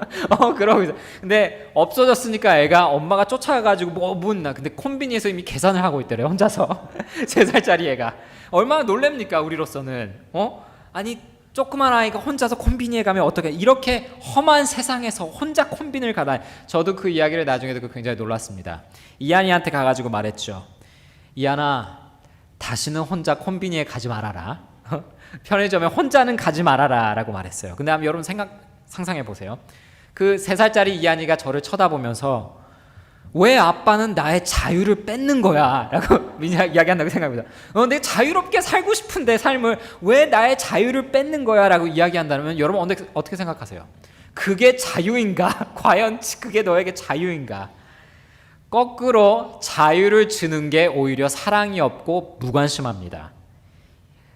그러고 있어. 근데 없어졌으니까 애가 엄마가 쫓아가가지고 뭐 묻나. 근데 콤비니에서 이미 계산을 하고 있더래요. 혼자서 3살짜리 애가 얼마나 놀랍니까 우리로서는. 아니 조그만 아이가 혼자서 콤비니에 가면 어떻게 이렇게 험한 세상에서 혼자 콤비니를 가다. 저도 그 이야기를 나중에 듣고 굉장히 놀랐습니다. 이한이한테 가가지고 말했죠. 이한아 다시는 혼자 콤비니에 가지 말아라. 편의점에 혼자는 가지 말아라 라고 말했어요. 근데 한번 여러분 상상해 보세요. 그 3살짜리 이한이가 저를 쳐다보면서 왜 아빠는 나의 자유를 뺏는 거야? 라고 이야기한다고 생각합니다. 내가 자유롭게 살고 싶은데 삶을 왜 나의 자유를 뺏는 거야? 라고 이야기한다면 여러분 어떻게 생각하세요? 그게 자유인가? 과연 그게 너에게 자유인가? 거꾸로 자유를 주는 게 오히려 사랑이 없고 무관심합니다.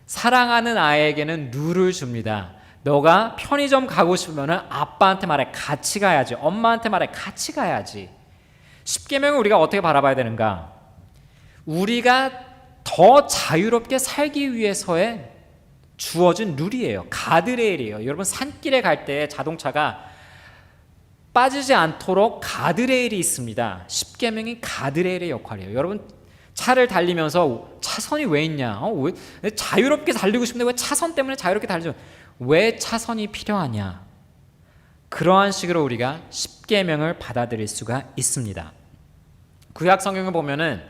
사랑하는 아이에게는 룰을 줍니다. 너가 편의점 가고 싶으면 아빠한테 말해 같이 가야지. 엄마한테 말해 같이 가야지. 십계명을 우리가 어떻게 바라봐야 되는가? 우리가 더 자유롭게 살기 위해서의 주어진 룰이에요. 가드레일이에요. 여러분 산길에 갈 때 자동차가 빠지지 않도록 가드레일이 있습니다. 십계명이 가드레일의 역할이에요. 여러분 차를 달리면서 차선이 왜 있냐? 왜 자유롭게 달리고 싶은데 왜 차선 때문에 자유롭게 달리죠? 왜 차선이 필요하냐? 그러한 식으로 우리가 십계명을 받아들일 수가 있습니다. 구약 성경을 보면은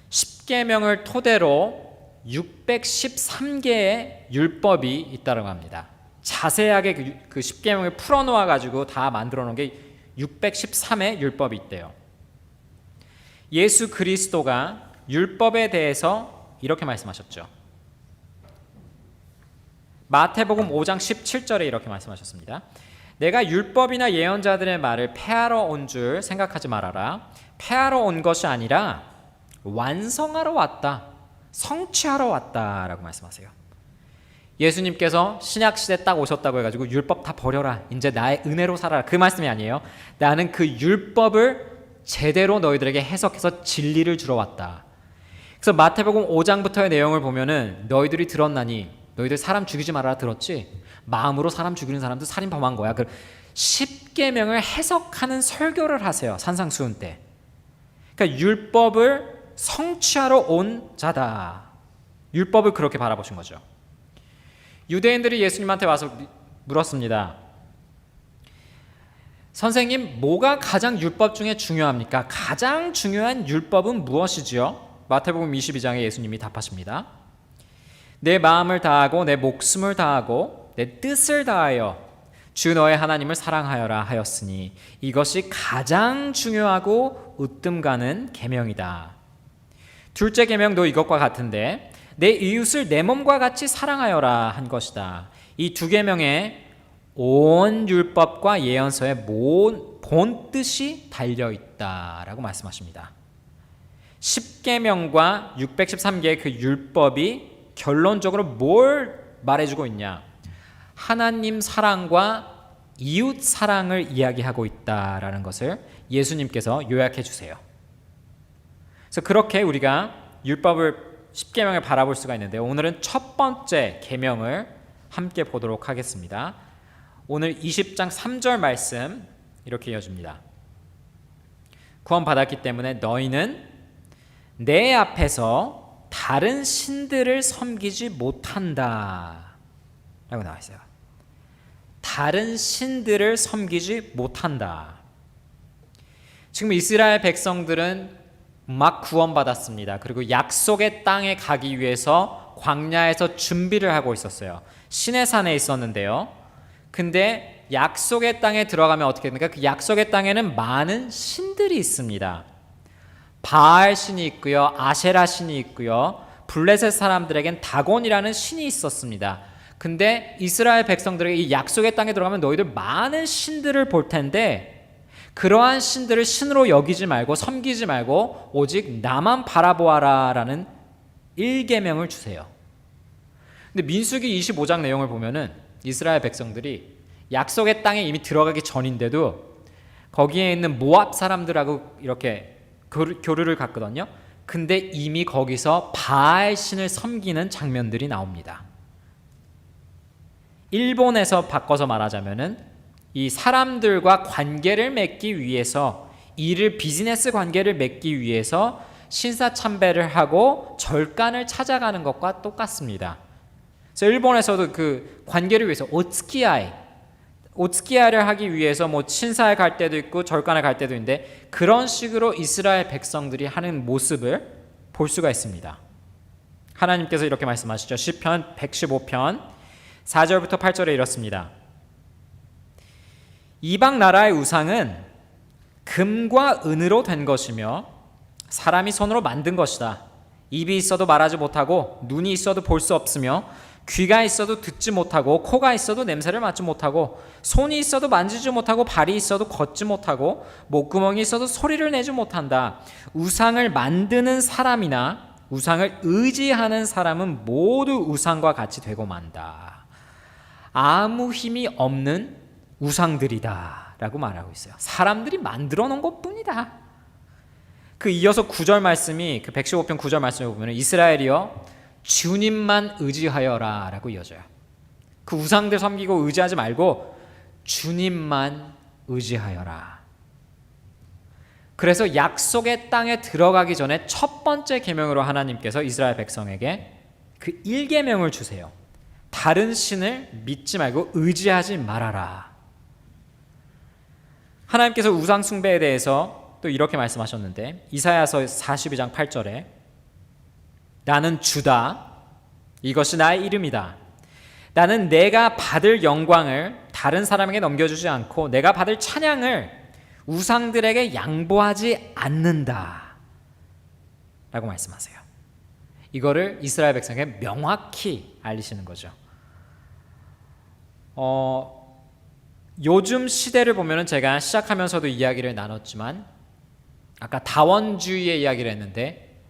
십계명을 토대로 613개의 율법이 있다고 합니다. 자세하게 그 십계명을 풀어놓아 가지고 다 만들어 놓은 게 613의 율법이 있대요. 예수 그리스도가 율법에 대해서 이렇게 말씀하셨죠. 마태복음 5장 17절에 이렇게 말씀하셨습니다. 내가 율법이나 예언자들의 말을 폐하러 온 줄 생각하지 말아라. 폐하러 온 것이 아니라 완성하러 왔다. 성취하러 왔다라고 말씀하세요. 예수님께서 신약시대 딱 오셨다고 해가지고 율법 다 버려라. 이제 나의 은혜로 살아라. 그 말씀이 아니에요. 나는 그 율법을 제대로 너희들에게 해석해서 진리를 주러 왔다. 그래서 마태복음 5장부터의 내용을 보면은 너희들이 들었나니 너희들 사람 죽이지 말아라 들었지? 마음으로 사람 죽이는 사람도 살인 범한 거야. 그 십계명을 해석하는 설교를 하세요. 산상수훈 때. 그러니까 율법을 성취하러 온 자다. 율법을 그렇게 바라보신 거죠. 유대인들이 예수님한테 와서 물었습니다. 선생님, 뭐가 가장 율법 중에 중요합니까? 가장 중요한 율법은 무엇이지요? 마태복음 22장에 예수님이 답하십니다. 내 마음을 다하고 내 목숨을 다하고 내 뜻을 다하여 주 너의 하나님을 사랑하여라 하였으니 이것이 가장 중요하고 으뜸 가는 계명이다. 둘째 계명도 이것과 같은데 내 이웃을 내 몸과 같이 사랑하여라 한 것이다. 이 두 계명에 온 율법과 예언서의 본 뜻이 달려 있다라고 말씀하십니다. 10계명과 613개의 그 율법이 결론적으로 뭘 말해주고 있냐? 하나님 사랑과 이웃 사랑을 이야기하고 있다라는 것을 예수님께서 요약해 주세요. 그래서 그렇게 우리가 율법을 10계명을 바라볼 수가 있는데 오늘은 첫 번째 계명을 함께 보도록 하겠습니다. 오늘 20장 3절 말씀 이렇게 이어집니다. 구원받았기 때문에 너희는 내 앞에서 다른 신들을 섬기지 못한다 라고 나와 있어요. 다른 신들을 섬기지 못한다. 지금 이스라엘 백성들은 막 구원받았습니다. 그리고 약속의 땅에 가기 위해서 광야에서 준비를 하고 있었어요. 시내산에 있었는데요. 근데 약속의 땅에 들어가면 어떻게 됩니까? 그 약속의 땅에는 많은 신들이 있습니다. 바알 신이 있고요. 아세라 신이 있고요. 블레셋 사람들에겐 다곤이라는 신이 있었습니다. 근데 이스라엘 백성들에게 이 약속의 땅에 들어가면 너희들 많은 신들을 볼 텐데 그러한 신들을 신으로 여기지 말고 섬기지 말고 오직 나만 바라보아라 라는 1계명을 주세요. 근데 민수기 25장 내용을 보면은 이스라엘 백성들이 약속의 땅에 이미 들어가기 전인데도 거기에 있는 모압 사람들하고 이렇게 교류를 갖거든요. 근데 이미 거기서 바알 신을 섬기는 장면들이 나옵니다. 일본에서 바꿔서 말하자면은 이 사람들과 관계를 맺기 위해서 이를 비즈니스 관계를 맺기 위해서 신사참배를 하고 절간을 찾아가는 것과 똑같습니다. 그래서 일본에서도 그 관계를 위해서 오츠키아이를 하기 위해서 뭐 신사에 갈 때도 있고 절간에 갈 때도 있는데 그런 식으로 이스라엘 백성들이 하는 모습을 볼 수가 있습니다. 하나님께서 이렇게 말씀하시죠. 시편 115편 4절부터 8절에 이렇습니다. 이방 나라의 우상은 금과 은으로 된 것이며 사람이 손으로 만든 것이다. 입이 있어도 말하지 못하고 눈이 있어도 볼 수 없으며 귀가 있어도 듣지 못하고 코가 있어도 냄새를 맡지 못하고 손이 있어도 만지지 못하고 발이 있어도 걷지 못하고 목구멍이 있어도 소리를 내지 못한다. 우상을 만드는 사람이나 우상을 의지하는 사람은 모두 우상과 같이 되고 만다. 아무 힘이 없는 우상들이다 라고 말하고 있어요. 사람들이 만들어 놓은 것뿐이다. 그 이어서 9절 말씀이 그 115편 9절 말씀을 보면 이스라엘이여 주님만 의지하여라 라고 이어져요. 그 우상들 섬기고 의지하지 말고 주님만 의지하여라. 그래서 약속의 땅에 들어가기 전에 첫 번째 계명으로 하나님께서 이스라엘 백성에게 그 1계명을 주세요. 다른 신을 믿지 말고 의지하지 말아라. 하나님께서 우상 숭배에 대해서 또 이렇게 말씀하셨는데 이사야서 42장 8절에 나는 주다. 이것이 나의 이름이다. 나는 내가 받을 영광을 다른 사람에게 넘겨주지 않고 내가 받을 찬양을 우상들에게 양보하지 않는다 라고 말씀하세요. 이거를 이스라엘 백성에게 명확히 알리시는 거죠. 요즘 시대를 보면 제가 시작하면서도 이야기를 나눴지만 아까 다원주의의 이야기를 했는데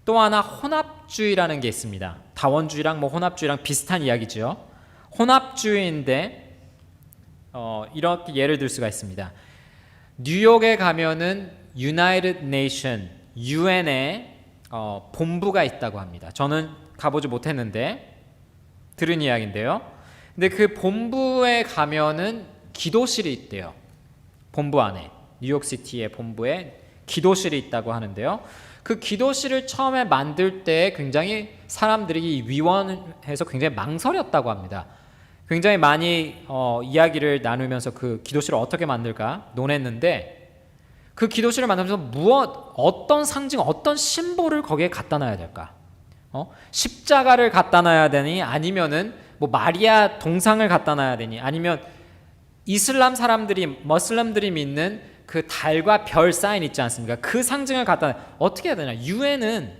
또 하나 혼합주의라는 게 있습니다. 다원주의랑 혼합주의랑 비슷한 이야기죠. 혼합주의인데 이렇게 예를 들 수가 있습니다. 뉴욕에 가면은 United Nation, UN의 본부가 있다고 합니다. 저는 가보지 못했는데 들은 이야기인데요. 근데 그 본부에 가면은 기도실이 있대요. 본부 안에 뉴욕시티의 본부에 기도실이 있다고 하는데요. 그 기도실을 처음에 만들 때 굉장히 사람들이 위원회에서 굉장히 망설였다고 합니다. 굉장히 많이 이야기를 나누면서 그 기도실을 어떻게 만들까 논했는데 그 기도실을 만들면서 어떤 상징, 어떤 심볼을 거기에 갖다 놔야 될까? 십자가를 갖다 놔야 되니 아니면은 마리아 동상을 갖다 놔야 되니 아니면 이슬람 사람들이 머슬람들이 믿는 그 달과 별 사인 있지 않습니까? 그 상징을 갖다 어떻게 해야 되냐? 유엔은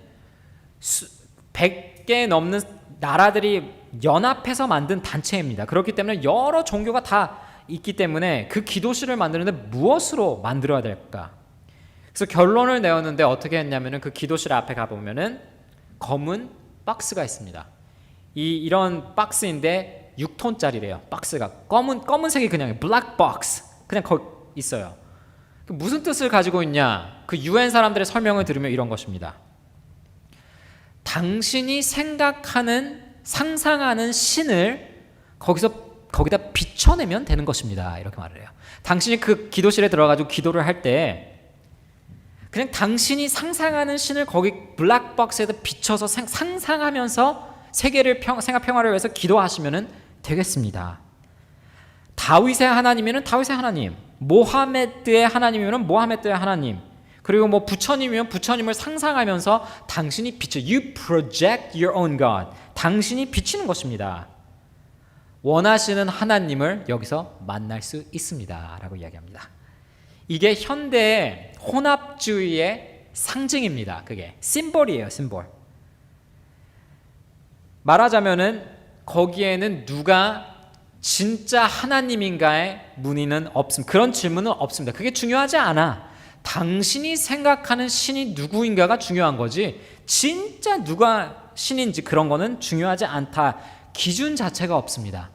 100개 넘는 나라들이 연합해서 만든 단체입니다. 그렇기 때문에 여러 종교가 다 있기 때문에 그 기도실을 만드는데 무엇으로 만들어야 될까? 그래서 결론을 내었는데 어떻게 했냐면은 그 기도실 앞에 가보면은 검은 박스가 있습니다. 이런 박스인데 6톤짜리래요. 박스가 검은색이 그냥 블랙 박스 그냥 거기 있어요. 무슨 뜻을 가지고 있냐? 그 UN 사람들의 설명을 들으면 이런 것입니다. 당신이 생각하는 상상하는 신을 거기다 비춰내면 되는 것입니다. 이렇게 말을 해요. 당신이 그 기도실에 들어가지고 기도를 할 때 그냥 당신이 상상하는 신을 거기 블랙박스에다 비춰서 상상하면서 세계를 생각 평화를 위해서 기도하시면 되겠습니다. 다윗의 하나님이면 다윗의 하나님, 모하메드의 하나님이면 모하메드의 하나님, 그리고 부처님이면 부처님을 상상하면서 당신이 비춰. You project your own God. 당신이 비치는 것입니다. 원하시는 하나님을 여기서 만날 수 있습니다. 라고 이야기합니다. 이게 현대의 혼합주의의 상징입니다. 그게 심볼이에요. 심볼. 말하자면은 거기에는 누가 진짜 하나님인가의 문의는 없습니다. 그런 질문은 없습니다. 그게 중요하지 않아. 당신이 생각하는 신이 누구인가가 중요한 거지 진짜 누가 신인지 그런 거는 중요하지 않다. 기준 자체가 없습니다.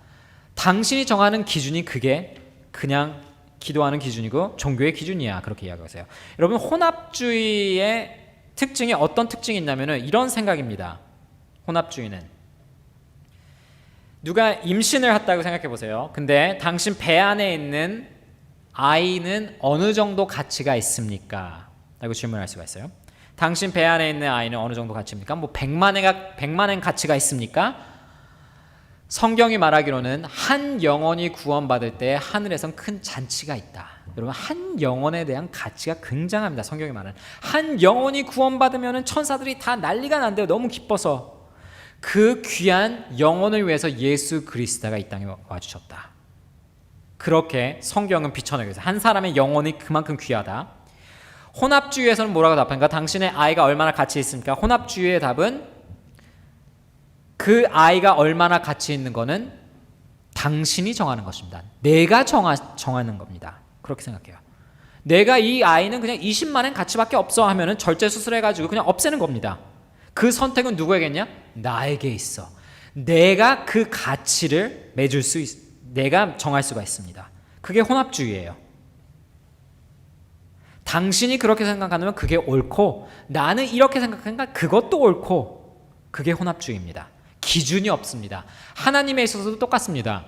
당신이 정하는 기준이 그게 그냥 기도하는 기준이고 종교의 기준이야. 그렇게 이야기하세요. 여러분 혼합주의의 특징이 어떤 특징이 있냐면 이런 생각입니다. 혼합주의는 누가 임신을 했다고 생각해 보세요. 근데 당신 배 안에 있는 아이는 어느 정도 가치가 있습니까? 라고 질문할 수가 있어요. 당신 배 안에 있는 아이는 어느 정도 가치입니까? 100만 엔 가치가 있습니까? 성경이 말하기로는 한 영혼이 구원받을 때 하늘에선 큰 잔치가 있다. 여러분 한 영혼에 대한 가치가 굉장합니다. 성경이 말하는 한 영혼이 구원받으면 천사들이 다 난리가 난대요. 너무 기뻐서. 그 귀한 영혼을 위해서 예수 그리스도가 이 땅에 와주셨다. 그렇게 성경은 비춰내고 있어요. 한 사람의 영혼이 그만큼 귀하다. 혼합주의에서는 뭐라고 답합니까? 당신의 아이가 얼마나 가치 있습니까? 혼합주의의 답은 그 아이가 얼마나 가치 있는 거는 당신이 정하는 것입니다. 내가 정하는 겁니다. 그렇게 생각해요. 내가 이 아이는 그냥 20만 원 가치밖에 없어 하면은 절제 수술해가지고 그냥 없애는 겁니다. 그 선택은 누구에게냐? 나에게 있어. 내가 그 가치를 맺을 수 내가 정할 수가 있습니다. 그게 혼합주의예요. 당신이 그렇게 생각하면 그게 옳고 나는 이렇게 생각하니까 그것도 옳고, 그게 혼합주의입니다. 기준이 없습니다. 하나님에 있어서도 똑같습니다.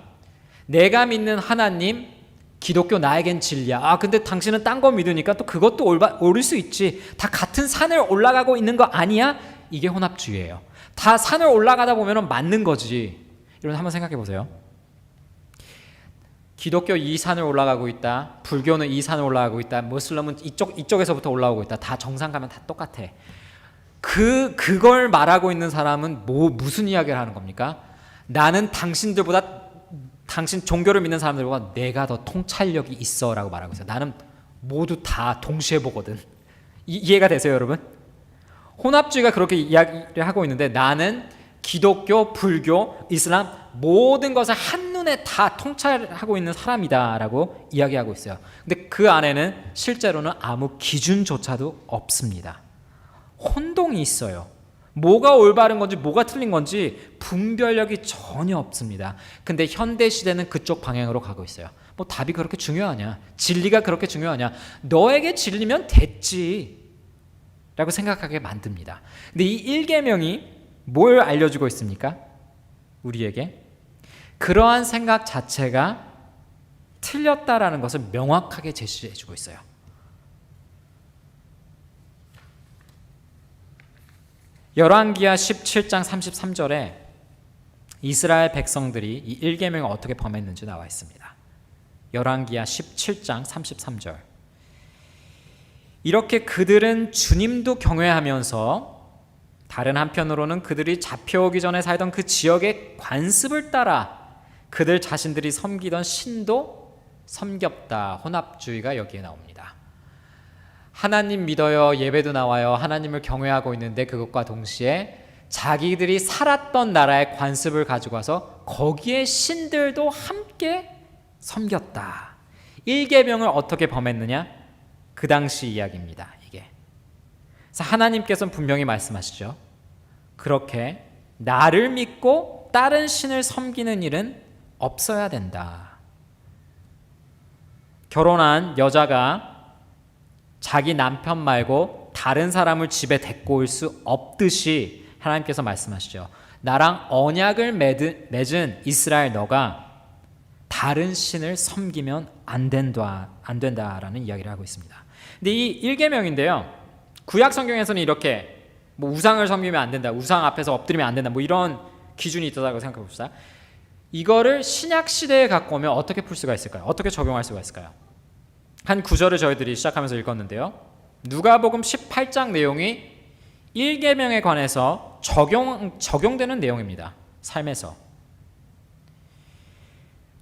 내가 믿는 하나님, 기독교 나에겐 진리야. 근데 당신은 딴 거 믿으니까 또 그것도 옳을 수 있지. 다 같은 산을 올라가고 있는 거 아니야? 이게 혼합주의예요. 다 산을 올라가다 보면 맞는 거지. 여러분 한번 생각해 보세요. 기독교 이 산을 올라가고 있다, 불교는 이 산을 올라가고 있다, 무슬림은 이쪽에서부터 올라오고 있다. 다 정상 가면 다 똑같아. 그걸 말하고 있는 사람은 무슨 이야기를 하는 겁니까? 나는 당신들보다, 당신 종교를 믿는 사람들보다 내가 더 통찰력이 있어라고 말하고 있어요. 나는 모두 다 동시에 보거든. 이해가 되세요, 여러분? 혼합주의가 그렇게 이야기를 하고 있는데, 나는 기독교, 불교, 이슬람 모든 것을 한눈에 다 통찰하고 있는 사람이다라고 이야기하고 있어요. 근데 그 안에는 실제로는 아무 기준조차도 없습니다. 혼동이 있어요. 뭐가 올바른 건지 뭐가 틀린 건지 분별력이 전혀 없습니다. 근데 현대 시대는 그쪽 방향으로 가고 있어요. 뭐 답이 그렇게 중요하냐? 진리가 그렇게 중요하냐? 너에게 진리면 됐지 라고 생각하게 만듭니다. 근데 이 1계명이 뭘 알려주고 있습니까? 우리에게 그러한 생각 자체가 틀렸다라는 것을 명확하게 제시해주고 있어요. 열왕기하 17장 33절에 이스라엘 백성들이 이 1계명을 어떻게 범했는지 나와 있습니다. 열왕기하 17장 33절. 이렇게 그들은 주님도 경외하면서 다른 한편으로는 그들이 잡혀오기 전에 살던 그 지역의 관습을 따라 그들 자신들이 섬기던 신도 섬겼다. 혼합주의가 여기에 나옵니다. 하나님 믿어요, 예배도 나와요, 하나님을 경외하고 있는데 그것과 동시에 자기들이 살았던 나라의 관습을 가지고 와서 거기에 신들도 함께 섬겼다. 1계명을 어떻게 범했느냐? 그 당시 이야기입니다. 이게. 그래서 하나님께서는 분명히 말씀하시죠. 그렇게 나를 믿고 다른 신을 섬기는 일은 없어야 된다. 결혼한 여자가 자기 남편 말고 다른 사람을 집에 데리고 올 수 없듯이 하나님께서 말씀하시죠. 나랑 언약을 맺은 이스라엘 너가 다른 신을 섬기면 안 된다라는 이야기를 하고 있습니다. 근데 이 1계명인데요. 구약 성경에서는 이렇게 뭐 우상을 섬기면 안 된다, 우상 앞에서 엎드리면 안 된다, 뭐 이런 기준이 있다고 생각해 봅시다. 이거를 신약 시대에 갖고 오면 어떻게 풀 수가 있을까요? 어떻게 적용할 수가 있을까요? 한 구절을 저희들이 시작하면서 읽었는데요. 누가복음 18장 내용이 1계명에 관해서 적용되는 내용입니다. 삶에서.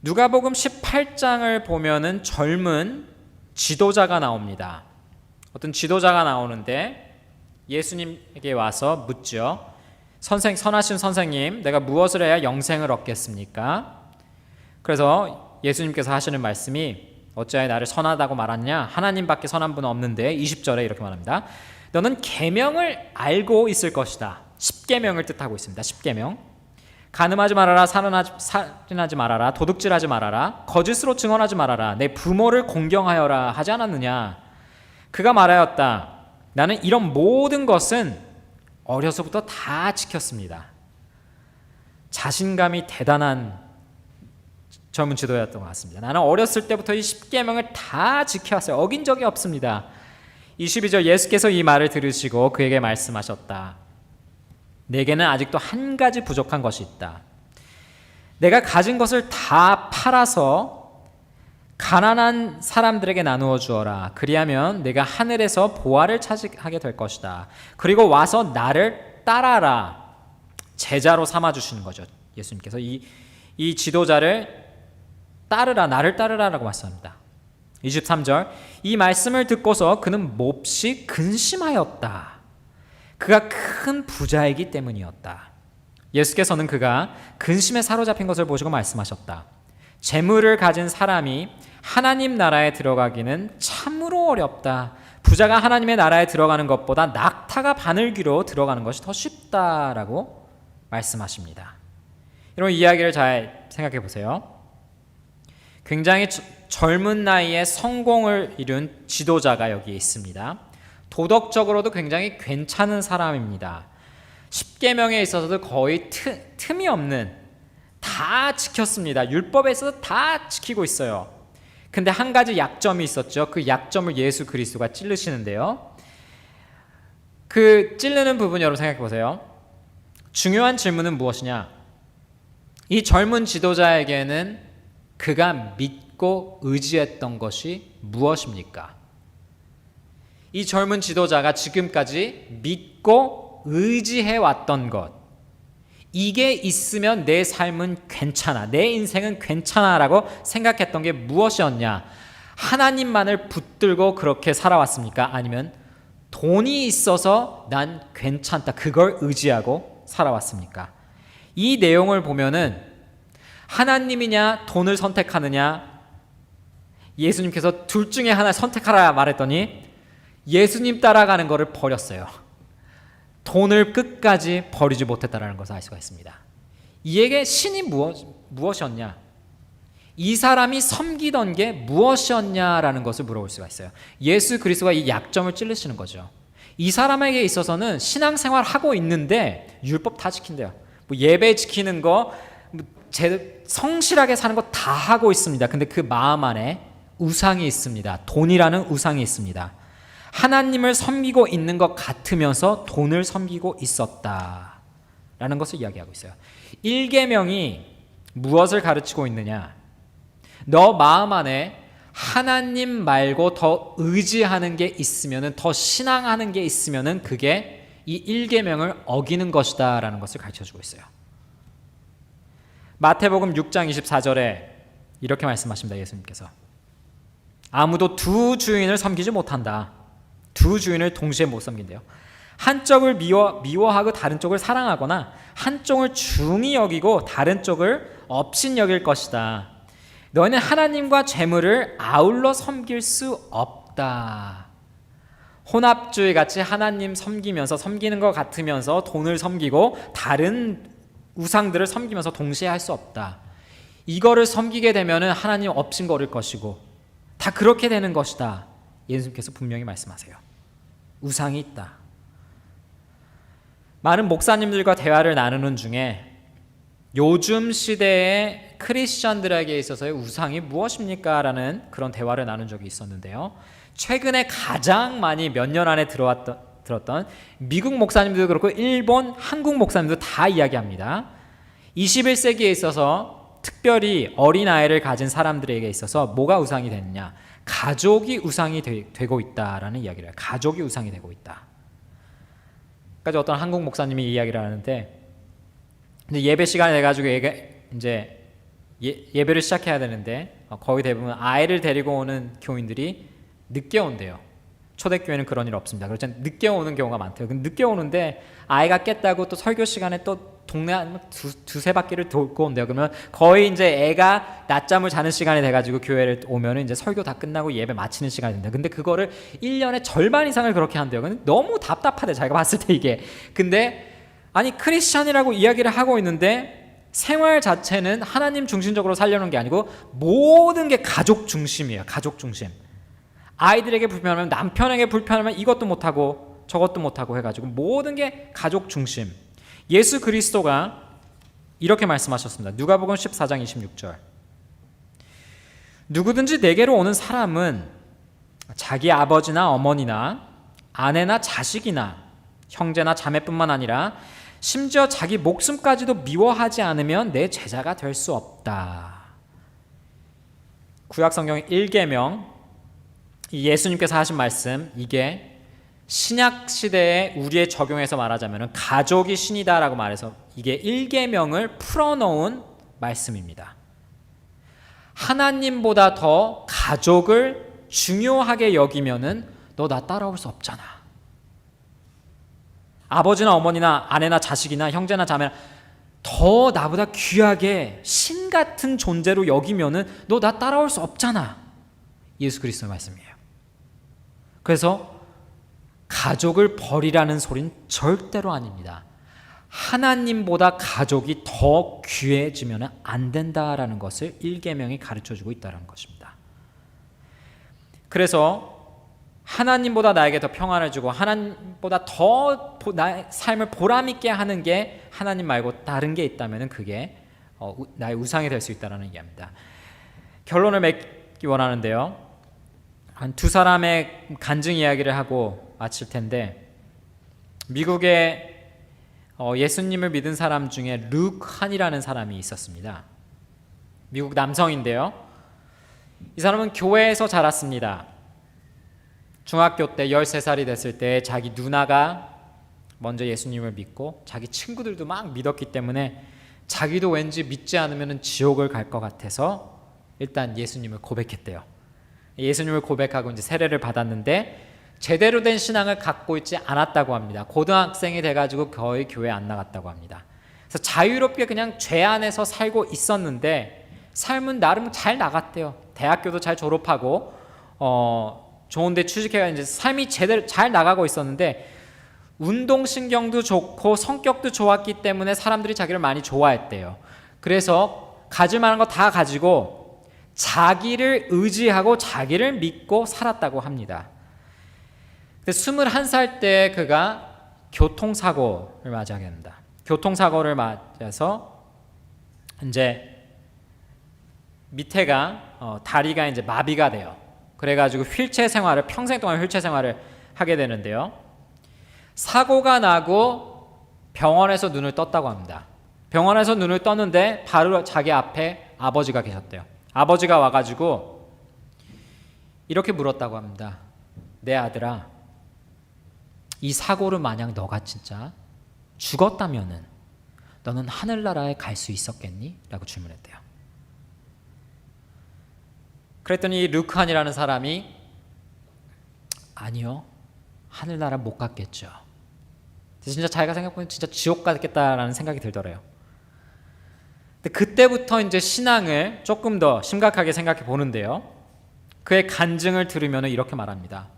누가복음 18장을 보면은 젊은 지도자가 나옵니다. 어떤 지도자가 나오는데 예수님에게 와서 묻죠. 선하신 선생님, 내가 무엇을 해야 영생을 얻겠습니까? 그래서 예수님께서 하시는 말씀이 어찌하여 나를 선하다고 말하느냐? 하나님밖에 선한 분은 없는데 20절에 이렇게 말합니다. 너는 계명을 알고 있을 것이다. 10계명을 뜻하고 있습니다. 10계명. 간음하지 말아라, 살인하지 말아라, 도둑질하지 말아라, 거짓으로 증언하지 말아라, 내 부모를 공경하여라 하지 않았느냐? 그가 말하였다. 나는 이런 모든 것은 어려서부터 다 지켰습니다. 자신감이 대단한 젊은 지도였던 것 같습니다. 나는 어렸을 때부터 이 10계명을 다 지켜왔어요. 어긴 적이 없습니다. 22절 예수께서 이 말을 들으시고 그에게 말씀하셨다. 내게는 아직도 한 가지 부족한 것이 있다. 내가 가진 것을 다 팔아서 가난한 사람들에게 나누어 주어라. 그리하면 내가 하늘에서 보화를 차지하게 될 것이다. 그리고 와서 나를 따라라. 제자로 삼아주시는 거죠. 예수님께서 이 지도자를 따르라, 나를 따르라라고 말씀합니다. 23절 이 말씀을 듣고서 그는 몹시 근심하였다. 그가 큰 부자이기 때문이었다. 예수께서는 그가 근심에 사로잡힌 것을 보시고 말씀하셨다. 재물을 가진 사람이 하나님 나라에 들어가기는 참으로 어렵다. 부자가 하나님의 나라에 들어가는 것보다 낙타가 바늘귀로 들어가는 것이 더 쉽다라고 말씀하십니다. 여러분 이 이야기를 잘 생각해 보세요. 굉장히 젊은 나이에 성공을 이룬 지도자가 여기에 있습니다. 도덕적으로도 굉장히 괜찮은 사람입니다. 십계명에 있어서도 거의 틈이 없는, 다 지켰습니다. 율법에 있어서 다 지키고 있어요. 근데 한 가지 약점이 있었죠. 그 약점을 예수 그리스도가 찔르시는데요. 그 찔르는 부분 여러분 생각해 보세요. 중요한 질문은 무엇이냐? 이 젊은 지도자에게는 그가 믿고 의지했던 것이 무엇입니까? 이 젊은 지도자가 지금까지 믿고 의지해 왔던 것, 이게 있으면 내 삶은 괜찮아, 내 인생은 괜찮아 라고 생각했던 게 무엇이었냐? 하나님만을 붙들고 그렇게 살아왔습니까? 아니면 돈이 있어서 난 괜찮다, 그걸 의지하고 살아왔습니까? 이 내용을 보면은 하나님이냐 돈을 선택하느냐, 예수님께서 둘 중에 하나 선택하라 말했더니 예수님 따라가는 것을 버렸어요. 돈을 끝까지 버리지 못했다는 것을 알 수가 있습니다. 이에게 신이 무엇이었냐? 이 사람이 섬기던 게 무엇이었냐라는 것을 물어볼 수가 있어요. 예수 그리스도가 이 약점을 찔르시는 거죠. 이 사람에게 있어서는 신앙생활 하고 있는데 율법 다 지킨대요. 뭐 예배 지키는 거, 성실하게 사는 거 다 하고 있습니다. 근데 그 마음 안에 우상이 있습니다. 돈이라는 우상이 있습니다. 하나님을 섬기고 있는 것 같으면서 돈을 섬기고 있었다라는 것을 이야기하고 있어요. 1계명이 무엇을 가르치고 있느냐? 너 마음 안에 하나님 말고 더 의지하는 게 있으면은, 더 신앙하는 게 있으면은 그게 이 1계명을 어기는 것이다 라는 것을 가르쳐주고 있어요. 마태복음 6장 24절에 이렇게 말씀하십니다. 예수님께서 아무도 두 주인을 섬기지 못한다. 두 주인을 동시에 못 섬긴대요. 한쪽을 미워하고 다른 쪽을 사랑하거나 한쪽을 중히 여기고 다른 쪽을 업신 여길 것이다. 너희는 하나님과 재물을 아울러 섬길 수 없다. 혼합주의 같이 하나님 섬기면서, 섬기는 것 같으면서 돈을 섬기고 다른 우상들을 섬기면서 동시에 할 수 없다. 이거를 섬기게 되면 하나님 업신 거릴 것이고 다 그렇게 되는 것이다. 예수님께서 분명히 말씀하세요. 우상이 있다. 많은 목사님들과 대화를 나누는 중에 요즘 시대의 크리스천들에게 있어서의 우상이 무엇입니까? 라는 그런 대화를 나눈 적이 있었는데요. 최근에 가장 많이 몇 년 안에 들었던 미국 목사님들도 그렇고 일본, 한국 목사님들도 다 이야기합니다. 21세기에 있어서 특별히 어린아이를 가진 사람들에게 있어서 뭐가 우상이 되느냐? 가족이 우상이 되고 있다라는 이야기를 해요. 가족이 우상이 되고 있다. 까지 어떤 한국 목사님이 이야기를 하는데, 이제 예배 시간이 돼가지고 이제 예배를 시작해야 되는데 거의 대부분 아이를 데리고 오는 교인들이 늦게 온대요. 초대교회는 그런 일 없습니다. 그렇지만 늦게 오는 경우가 많대요. 늦게 오는데 아이가 깼다고 또 설교 시간에 또 동네 한 두세 바퀴를 돌고 온대요. 그러면 거의 이제 애가 낮잠을 자는 시간이 돼가지고 교회를 오면은 이제 설교 다 끝나고 예배 마치는 시간이 된다. 근데 그거를 1년에 절반 이상을 그렇게 한대요. 근데 너무 답답하대, 자기가 봤을 때 이게. 근데 아니 크리스찬이라고 이야기를 하고 있는데 생활 자체는 하나님 중심적으로 살려는 게 아니고 모든 게 가족 중심이에요. 가족 중심. 아이들에게 불편하면, 남편에게 불편하면 이것도 못하고 저것도 못하고 해가지고 모든 게 가족 중심. 예수 그리스도가 이렇게 말씀하셨습니다. 누가복음 14장 26절. 누구든지 내게로 오는 사람은 자기 아버지나 어머니나 아내나 자식이나 형제나 자매뿐만 아니라 심지어 자기 목숨까지도 미워하지 않으면 내 제자가 될 수 없다. 구약성경 1계명, 예수님께서 하신 말씀, 이게 신약 시대에 우리에 적용해서 말하자면 가족이 신이다라고 말해서 이게 1계명을 풀어놓은 말씀입니다. 하나님보다 더 가족을 중요하게 여기면은 너 나 따라올 수 없잖아. 아버지나 어머니나 아내나 자식이나 형제나 자매나 더 나보다 귀하게 신 같은 존재로 여기면은 너 나 따라올 수 없잖아. 예수 그리스도의 말씀이에요. 그래서 가족을 버리라는 소리는 절대로 아닙니다. 하나님보다 가족이 더 귀해지면 안 된다라는 것을 1계명이 가르쳐주고 있다는 것입니다. 그래서 하나님보다 나에게 더 평안을 주고 하나님보다 더 나의 삶을 보람있게 하는 게 하나님 말고 다른 게 있다면 그게 나의 우상이 될 수 있다는 얘기입니다. 결론을 맺기 원하는데요. 한 두 사람의 간증 이야기를 하고 마칠 텐데, 미국에 예수님을 믿은 사람 중에 루크 한이라는 사람이 있었습니다. 미국 남성인데요. 이 사람은 교회에서 자랐습니다. 중학교 때 13살이 됐을 때 자기 누나가 먼저 예수님을 믿고 자기 친구들도 막 믿었기 때문에 자기도 왠지 믿지 않으면 지옥을 갈 것 같아서 일단 예수님을 고백했대요. 예수님을 고백하고 이제 세례를 받았는데 제대로 된 신앙을 갖고 있지 않았다고 합니다. 고등학생이 돼가지고 거의 교회 안 나갔다고 합니다. 그래서 자유롭게 그냥 죄 안에서 살고 있었는데 삶은 나름 잘 나갔대요. 대학교도 잘 졸업하고 좋은데 취직해가 이제 삶이 제대로 잘 나가고 있었는데 운동신경도 좋고 성격도 좋았기 때문에 사람들이 자기를 많이 좋아했대요. 그래서 가질 만한 거 다 가지고 자기를 의지하고 자기를 믿고 살았다고 합니다. 21살 때 그가 교통사고를 맞이하게 됩니다. 교통사고를 맞아서 이제 밑에가 다리가 이제 마비가 돼요. 그래가지고 휠체어 생활을 평생 동안 휠체어 생활을 하게 되는데요. 사고가 나고 병원에서 눈을 떴다고 합니다. 병원에서 눈을 떴는데 바로 자기 앞에 아버지가 계셨대요. 아버지가 와가지고 이렇게 물었다고 합니다. 내 아들아, 이 사고를 만약 너가 진짜 죽었다면은 너는 하늘나라에 갈 수 있었겠니? 라고 질문했대요. 그랬더니 루크한이라는 사람이 아니요, 하늘나라 못 갔겠죠. 진짜 자기가 생각해보면 진짜 지옥 갔겠다라는 생각이 들더래요. 근데 그때부터 이제 신앙을 조금 더 심각하게 생각해 보는데요. 그의 간증을 들으면 이렇게 말합니다.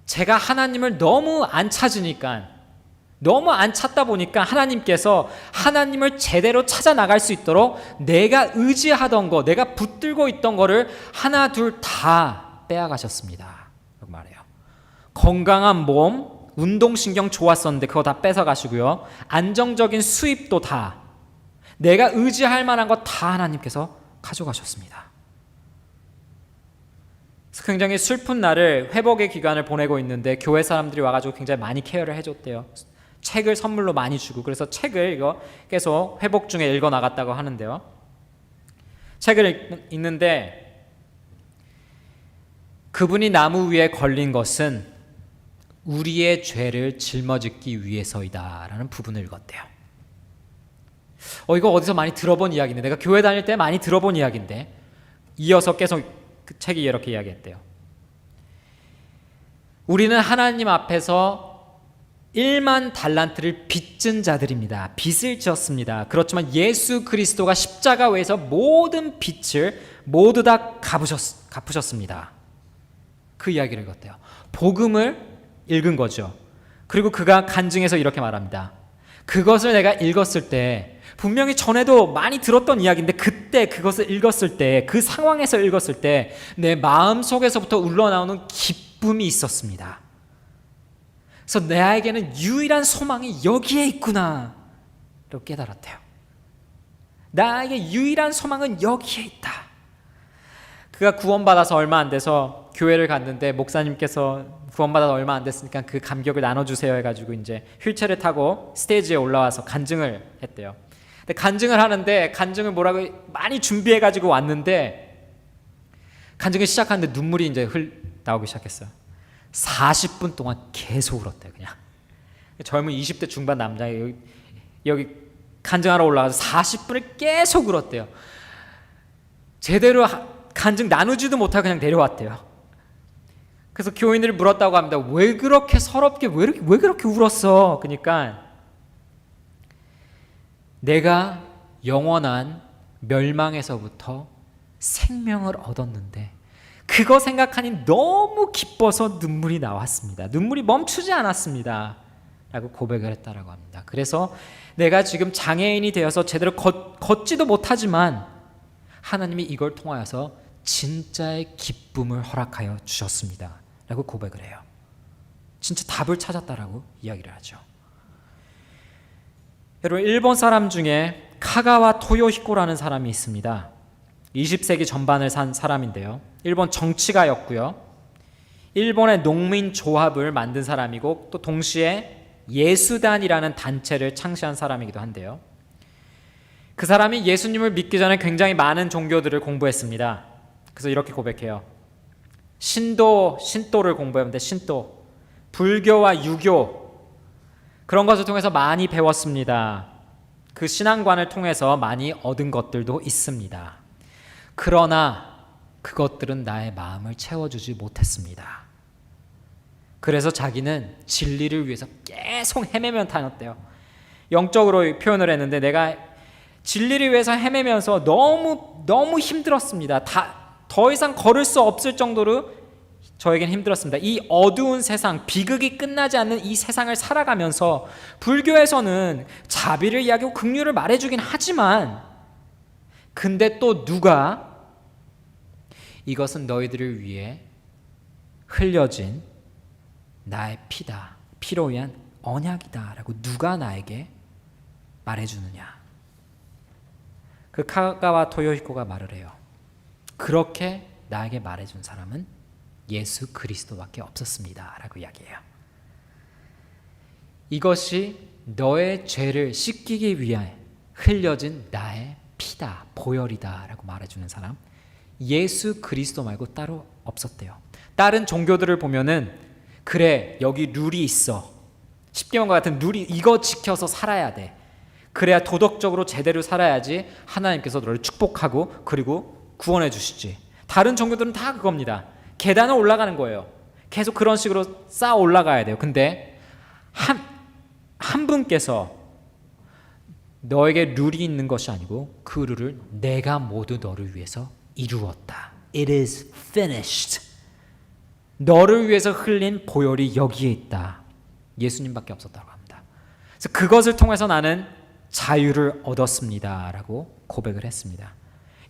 제가 하나님을 너무 안 찾으니까, 너무 안 찾다 보니까 하나님께서 하나님을 제대로 찾아 나갈 수 있도록 내가 의지하던 거, 내가 붙들고 있던 거를 하나 둘 다 빼앗가셨습니다. 라고 말해요. 건강한 몸, 운동신경 좋았었는데 그거 다 뺏어가시고요. 안정적인 수입도 다, 내가 의지할 만한 거 다 하나님께서 가져가셨습니다. 그래서 굉장히 슬픈 날을, 회복의 기간을 보내고 있는데 교회 사람들이 와가지고 굉장히 많이 케어를 해줬대요. 책을 선물로 많이 주고, 그래서 책을 이거 계속 회복 중에 읽어 나갔다고 하는데요. 책을 읽는데 그분이 나무 위에 걸린 것은 우리의 죄를 짊어지기 위해서이다라는 부분을 읽었대요. 이거 어디서 많이 들어본 이야기인데, 내가 교회 다닐 때 많이 들어본 이야기인데, 이어서 계속 그 책이 이렇게 이야기했대요. 우리는 하나님 앞에서 1만 달란트를 빚진 자들입니다. 빚을 지었습니다. 그렇지만 예수 그리스도가 십자가 외에서 모든 빚을 모두 다 갚으셨습니다. 그 이야기를 읽었대요. 복음을 읽은 거죠. 그리고 그가 간증해서 이렇게 말합니다. 그것을 내가 읽었을 때, 분명히 전에도 많이 들었던 이야기인데 그때 그것을 읽었을 때, 그 상황에서 읽었을 때 내 마음속에서부터 우러나오는 기쁨이 있었습니다. 그래서 나에게는 유일한 소망이 여기에 있구나 라고 깨달았대요. 나에게 유일한 소망은 여기에 있다. 그가 구원받아서 얼마 안 돼서 교회를 갔는데 목사님께서 구원받아서 얼마 안 됐으니까 그 감격을 나눠주세요 해가지고 이제 휠체어를 타고 스테이지에 올라와서 간증을 했대요. 근데 간증을 하는데, 간증을 뭐라고 많이 준비해가지고 왔는데 간증을 시작하는데 눈물이 이제 나오기 시작했어요. 40분 동안 계속 울었대요. 그냥 젊은 20대 중반 남자가 여기 간증하러 올라가서 40분을 계속 울었대요. 제대로 간증 나누지도 못하고 그냥 내려왔대요. 그래서 교인들이 물었다고 합니다. 왜 그렇게 서럽게, 왜 그렇게 울었어? 그러니까 내가 영원한 멸망에서부터 생명을 얻었는데 그거 생각하니 너무 기뻐서 눈물이 나왔습니다. 눈물이 멈추지 않았습니다. 라고 고백을 했다라고 합니다. 그래서 내가 지금 장애인이 되어서 제대로 걷지도 못하지만 하나님이 이걸 통하여서 진짜의 기쁨을 허락하여 주셨습니다 라고 고백을 해요. 진짜 답을 찾았다라고 이야기를 하죠. 여러분, 일본 사람 중에 카가와 토요히코라는 사람이 있습니다. 20세기 전반을 산 사람인데요, 일본 정치가였고요, 일본의 농민 조합을 만든 사람이고 또 동시에 예수단이라는 단체를 창시한 사람이기도 한데요, 그 사람이 예수님을 믿기 전에 굉장히 많은 종교들을 공부했습니다. 그래서 이렇게 고백해요. 신도를 공부했는데, 신도, 불교와 유교, 그런 것을 통해서 많이 배웠습니다. 그 신앙관을 통해서 많이 얻은 것들도 있습니다. 그러나 그것들은 나의 마음을 채워주지 못했습니다. 그래서 자기는 진리를 위해서 계속 헤매며 다녔대요. 영적으로 표현을 했는데, 내가 진리를 위해서 헤매면서 너무 힘들었습니다. 더 이상 걸을 수 없을 정도로 저에겐 힘들었습니다. 이 어두운 세상, 비극이 끝나지 않는 이 세상을 살아가면서 불교에서는 자비를 이야기하고 긍휼을 말해주긴 하지만, 근데 또 누가 이것은 너희들을 위해 흘려진 나의 피다, 피로 위한 언약이다 라고 누가 나에게 말해주느냐. 그 카가와 토요히코가 말을 해요. 그렇게 나에게 말해준 사람은 예수 그리스도밖에 없었습니다 라고 이야기해요. 이것이 너의 죄를 씻기기 위해 흘려진 나의 피다, 보혈이다 라고 말해주는 사람, 예수 그리스도 말고 따로 없었대요. 다른 종교들을 보면은, 그래 여기 룰이 있어, 십계명과 같은 룰이, 이거 지켜서 살아야 돼, 그래야 도덕적으로 제대로 살아야지 하나님께서 너를 축복하고 그리고 구원해 주시지. 다른 종교들은 다 그겁니다. 계단을 올라가는 거예요. 계속 그런 식으로 쌓아 올라가야 돼요. 근데 한 분께서 너에게 룰이 있는 것이 아니고 그 룰을 내가 모두 너를 위해서 이루었다. It is finished. 너를 위해서 흘린 보혈이 여기에 있다. 예수님밖에 없었다고 합니다. 그래서 그것을 통해서 나는 자유를 얻었습니다 라고 고백을 했습니다.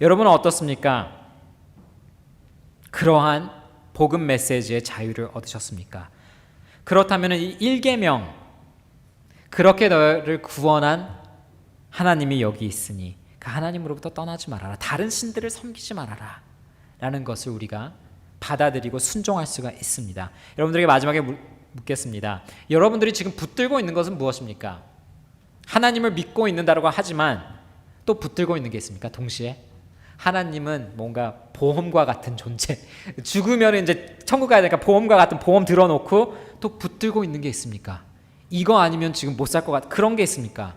여러분은 어떻습니까? 그러한 복음 메시지의 자유를 얻으셨습니까? 그렇다면 이 1계명, 그렇게 너를 구원한 하나님이 여기 있으니 그 하나님으로부터 떠나지 말아라, 다른 신들을 섬기지 말아라 라는 것을 우리가 받아들이고 순종할 수가 있습니다. 여러분들에게 마지막에 묻겠습니다. 여러분들이 지금 붙들고 있는 것은 무엇입니까? 하나님을 믿고 있는다고 하지만 또 붙들고 있는 게 있습니까? 동시에 하나님은 뭔가 보험과 같은 존재, 죽으면 이제 천국 가야 되니까 보험과 같은 보험 들어놓고 또 붙들고 있는 게 있습니까? 이거 아니면 지금 못 살 것 같은 그런 게 있습니까?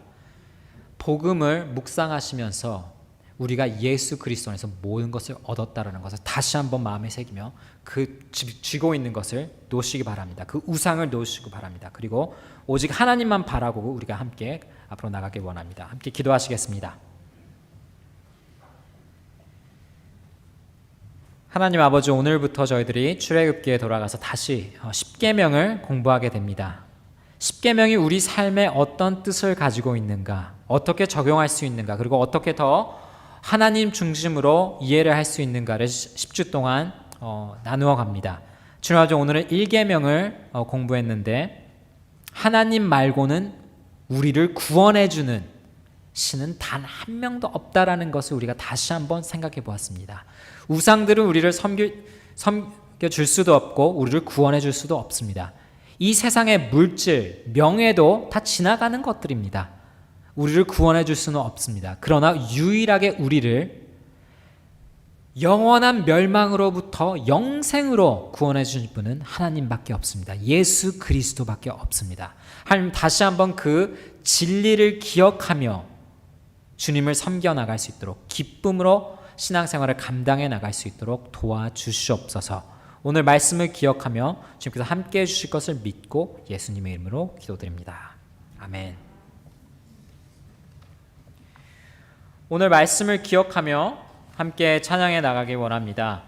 복음을 묵상하시면서 우리가 예수 그리스도 안에서 모든 것을 얻었다라는 것을 다시 한번 마음에 새기며 그 쥐고 있는 것을 놓으시기 바랍니다. 그 우상을 놓으시기 바랍니다. 그리고 오직 하나님만 바라보고 우리가 함께 앞으로 나가길 원합니다. 함께 기도하시겠습니다. 하나님 아버지, 오늘부터 저희들이 출애굽기에 돌아가서 다시 10계명을 공부하게 됩니다. 10계명이 우리 삶에 어떤 뜻을 가지고 있는가, 어떻게 적용할 수 있는가, 그리고 어떻게 더 하나님 중심으로 이해를 할 수 있는가를 10주 동안 나누어 갑니다. 주님 아버지, 오늘은 1계명을 공부했는데 하나님 말고는 우리를 구원해 주는 신은 단 한 명도 없다라는 것을 우리가 다시 한번 생각해 보았습니다. 우상들은 우리를 섬겨줄 수도 없고 우리를 구원해 줄 수도 없습니다. 이 세상의 물질, 명예도 다 지나가는 것들입니다. 우리를 구원해 줄 수는 없습니다. 그러나 유일하게 우리를 영원한 멸망으로부터 영생으로 구원해 주실 분은 하나님밖에 없습니다. 예수 그리스도밖에 없습니다. 하나님, 다시 한번 그 진리를 기억하며 주님을 섬겨 나갈 수 있도록, 기쁨으로 신앙생활을 감당해 나갈 수 있도록 도와주시옵소서. 오늘 말씀을 기억하며 주님께서 함께해 주실 것을 믿고 예수님의 이름으로 기도드립니다. 아멘. 오늘 말씀을 기억하며 함께 찬양해 나가길 원합니다.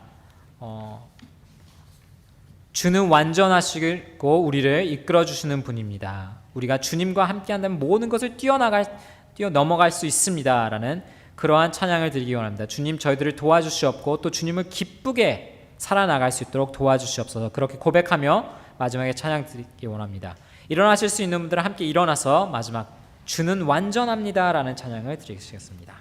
주는 완전하시고 우리를 이끌어 주시는 분입니다. 우리가 주님과 함께 한다면 모든 것을 뛰어넘어갈 수 있습니다 라는 그러한 찬양을 드리기 원합니다. 주님, 저희들을 도와주시옵고 또 주님을 기쁘게 살아나갈 수 있도록 도와주시옵소서. 그렇게 고백하며 마지막에 찬양 드리기 원합니다. 일어나실 수 있는 분들은 함께 일어나서 마지막 주는 완전합니다 라는 찬양을 드리겠습니다.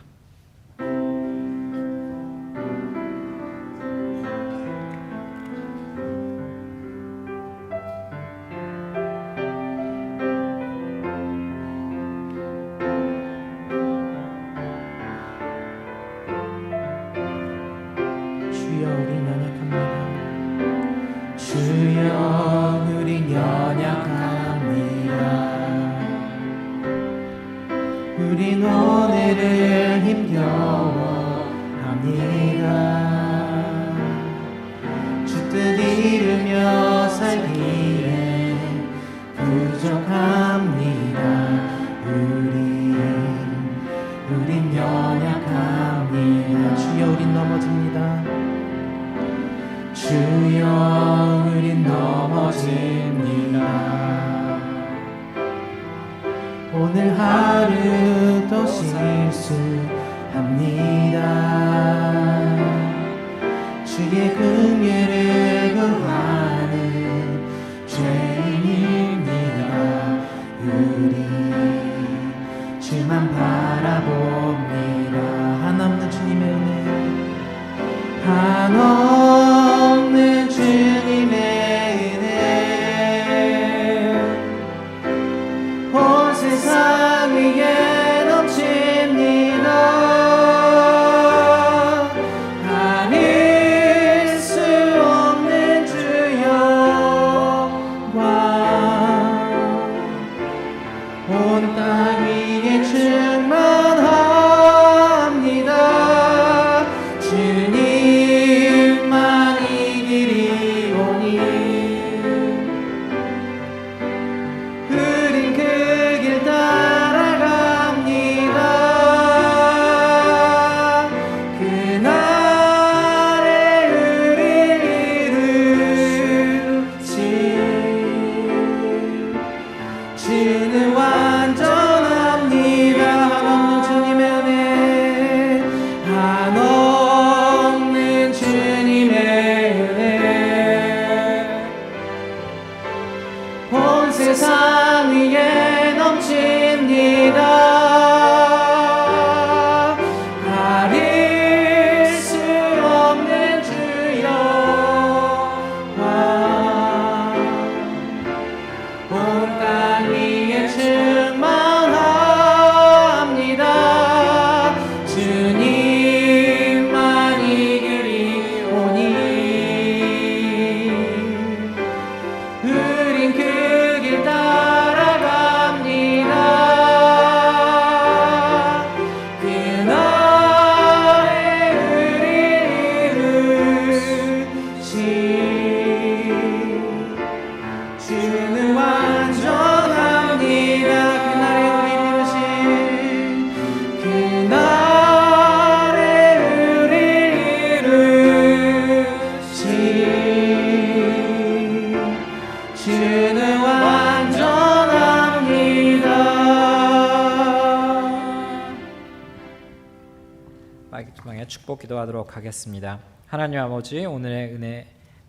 주여 우리 연약합니다. 주여 우리 연약합니다. 우린 오늘을 힘겨워합니다. 주 뜻 이루며 살기에 부족합니다. 우린 연약합니다. 주여 우린 넘어집니다. 주여 우린 넘어집니다. 오늘 하루 또 실수합니다. 주의 긍휼을 구하는 죄인입니다. 우리 주만 바라봅니다. 한없는 주님의 은혜, 한없는 주님의 은혜, 온 세상 위에 넘칩니다. 가릴 수 없는 주 영광, 온 땅 위에 충만합니다. 주님만 이 길이 오니 우린 그 길 따라갑니다. 그날에 우릴 이루지 주는 완전합니다. 한없는 주님의 은혜, 한없는 주님의 은혜, 온 세상 위에 넘칩니다. 가릴 수 없는 주 영광, 온 땅 위에 충만합니다. 주님만 이 길이 오니 우린 그 길 따라갑니다. 그날에 우릴 이루시 주는 완전합니다. 그날에 우리 이루시, 그날에 우리 이루시 주는 완전합니다. 마이크 주방에 축복 기도하도록 하겠습니다. 하나님 아버지, 오늘의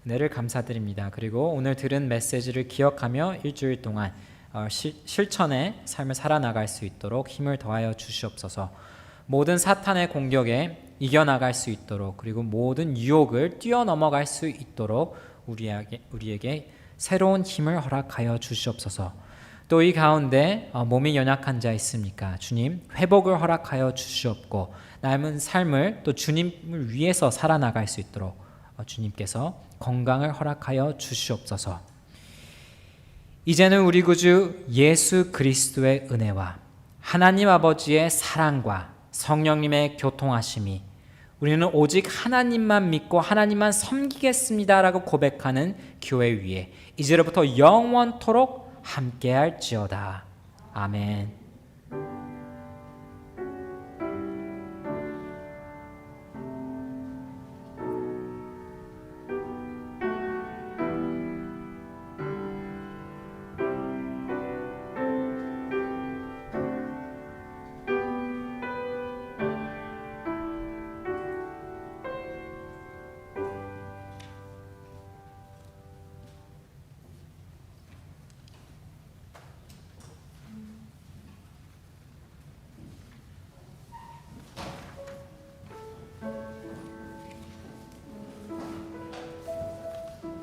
은혜를 감사드립니다. 그리고 오늘 들은 메시지를 기억하며 일주일 동안 실천의 삶을 살아나갈 수 있도록 힘을 더하여 주시옵소서. 모든 사탄의 공격에 이겨나갈 수 있도록, 그리고 모든 유혹을 뛰어넘어갈 수 있도록 우리에게 새로운 힘을 허락하여 주시옵소서. 또 이 가운데 몸이 연약한 자 있습니까? 주님, 회복을 허락하여 주시옵고 남은 삶을 또 주님을 위해서 살아나갈 수 있도록 주님께서 건강을 허락하여 주시옵소서. 이제는 우리 구주 예수 그리스도의 은혜와 하나님 아버지의 사랑과 성령님의 교통하심이, 우리는 오직 하나님만 믿고 하나님만 섬기겠습니다라고 고백하는 교회 위에 이제로부터 영원토록 함께할지어다. 아멘.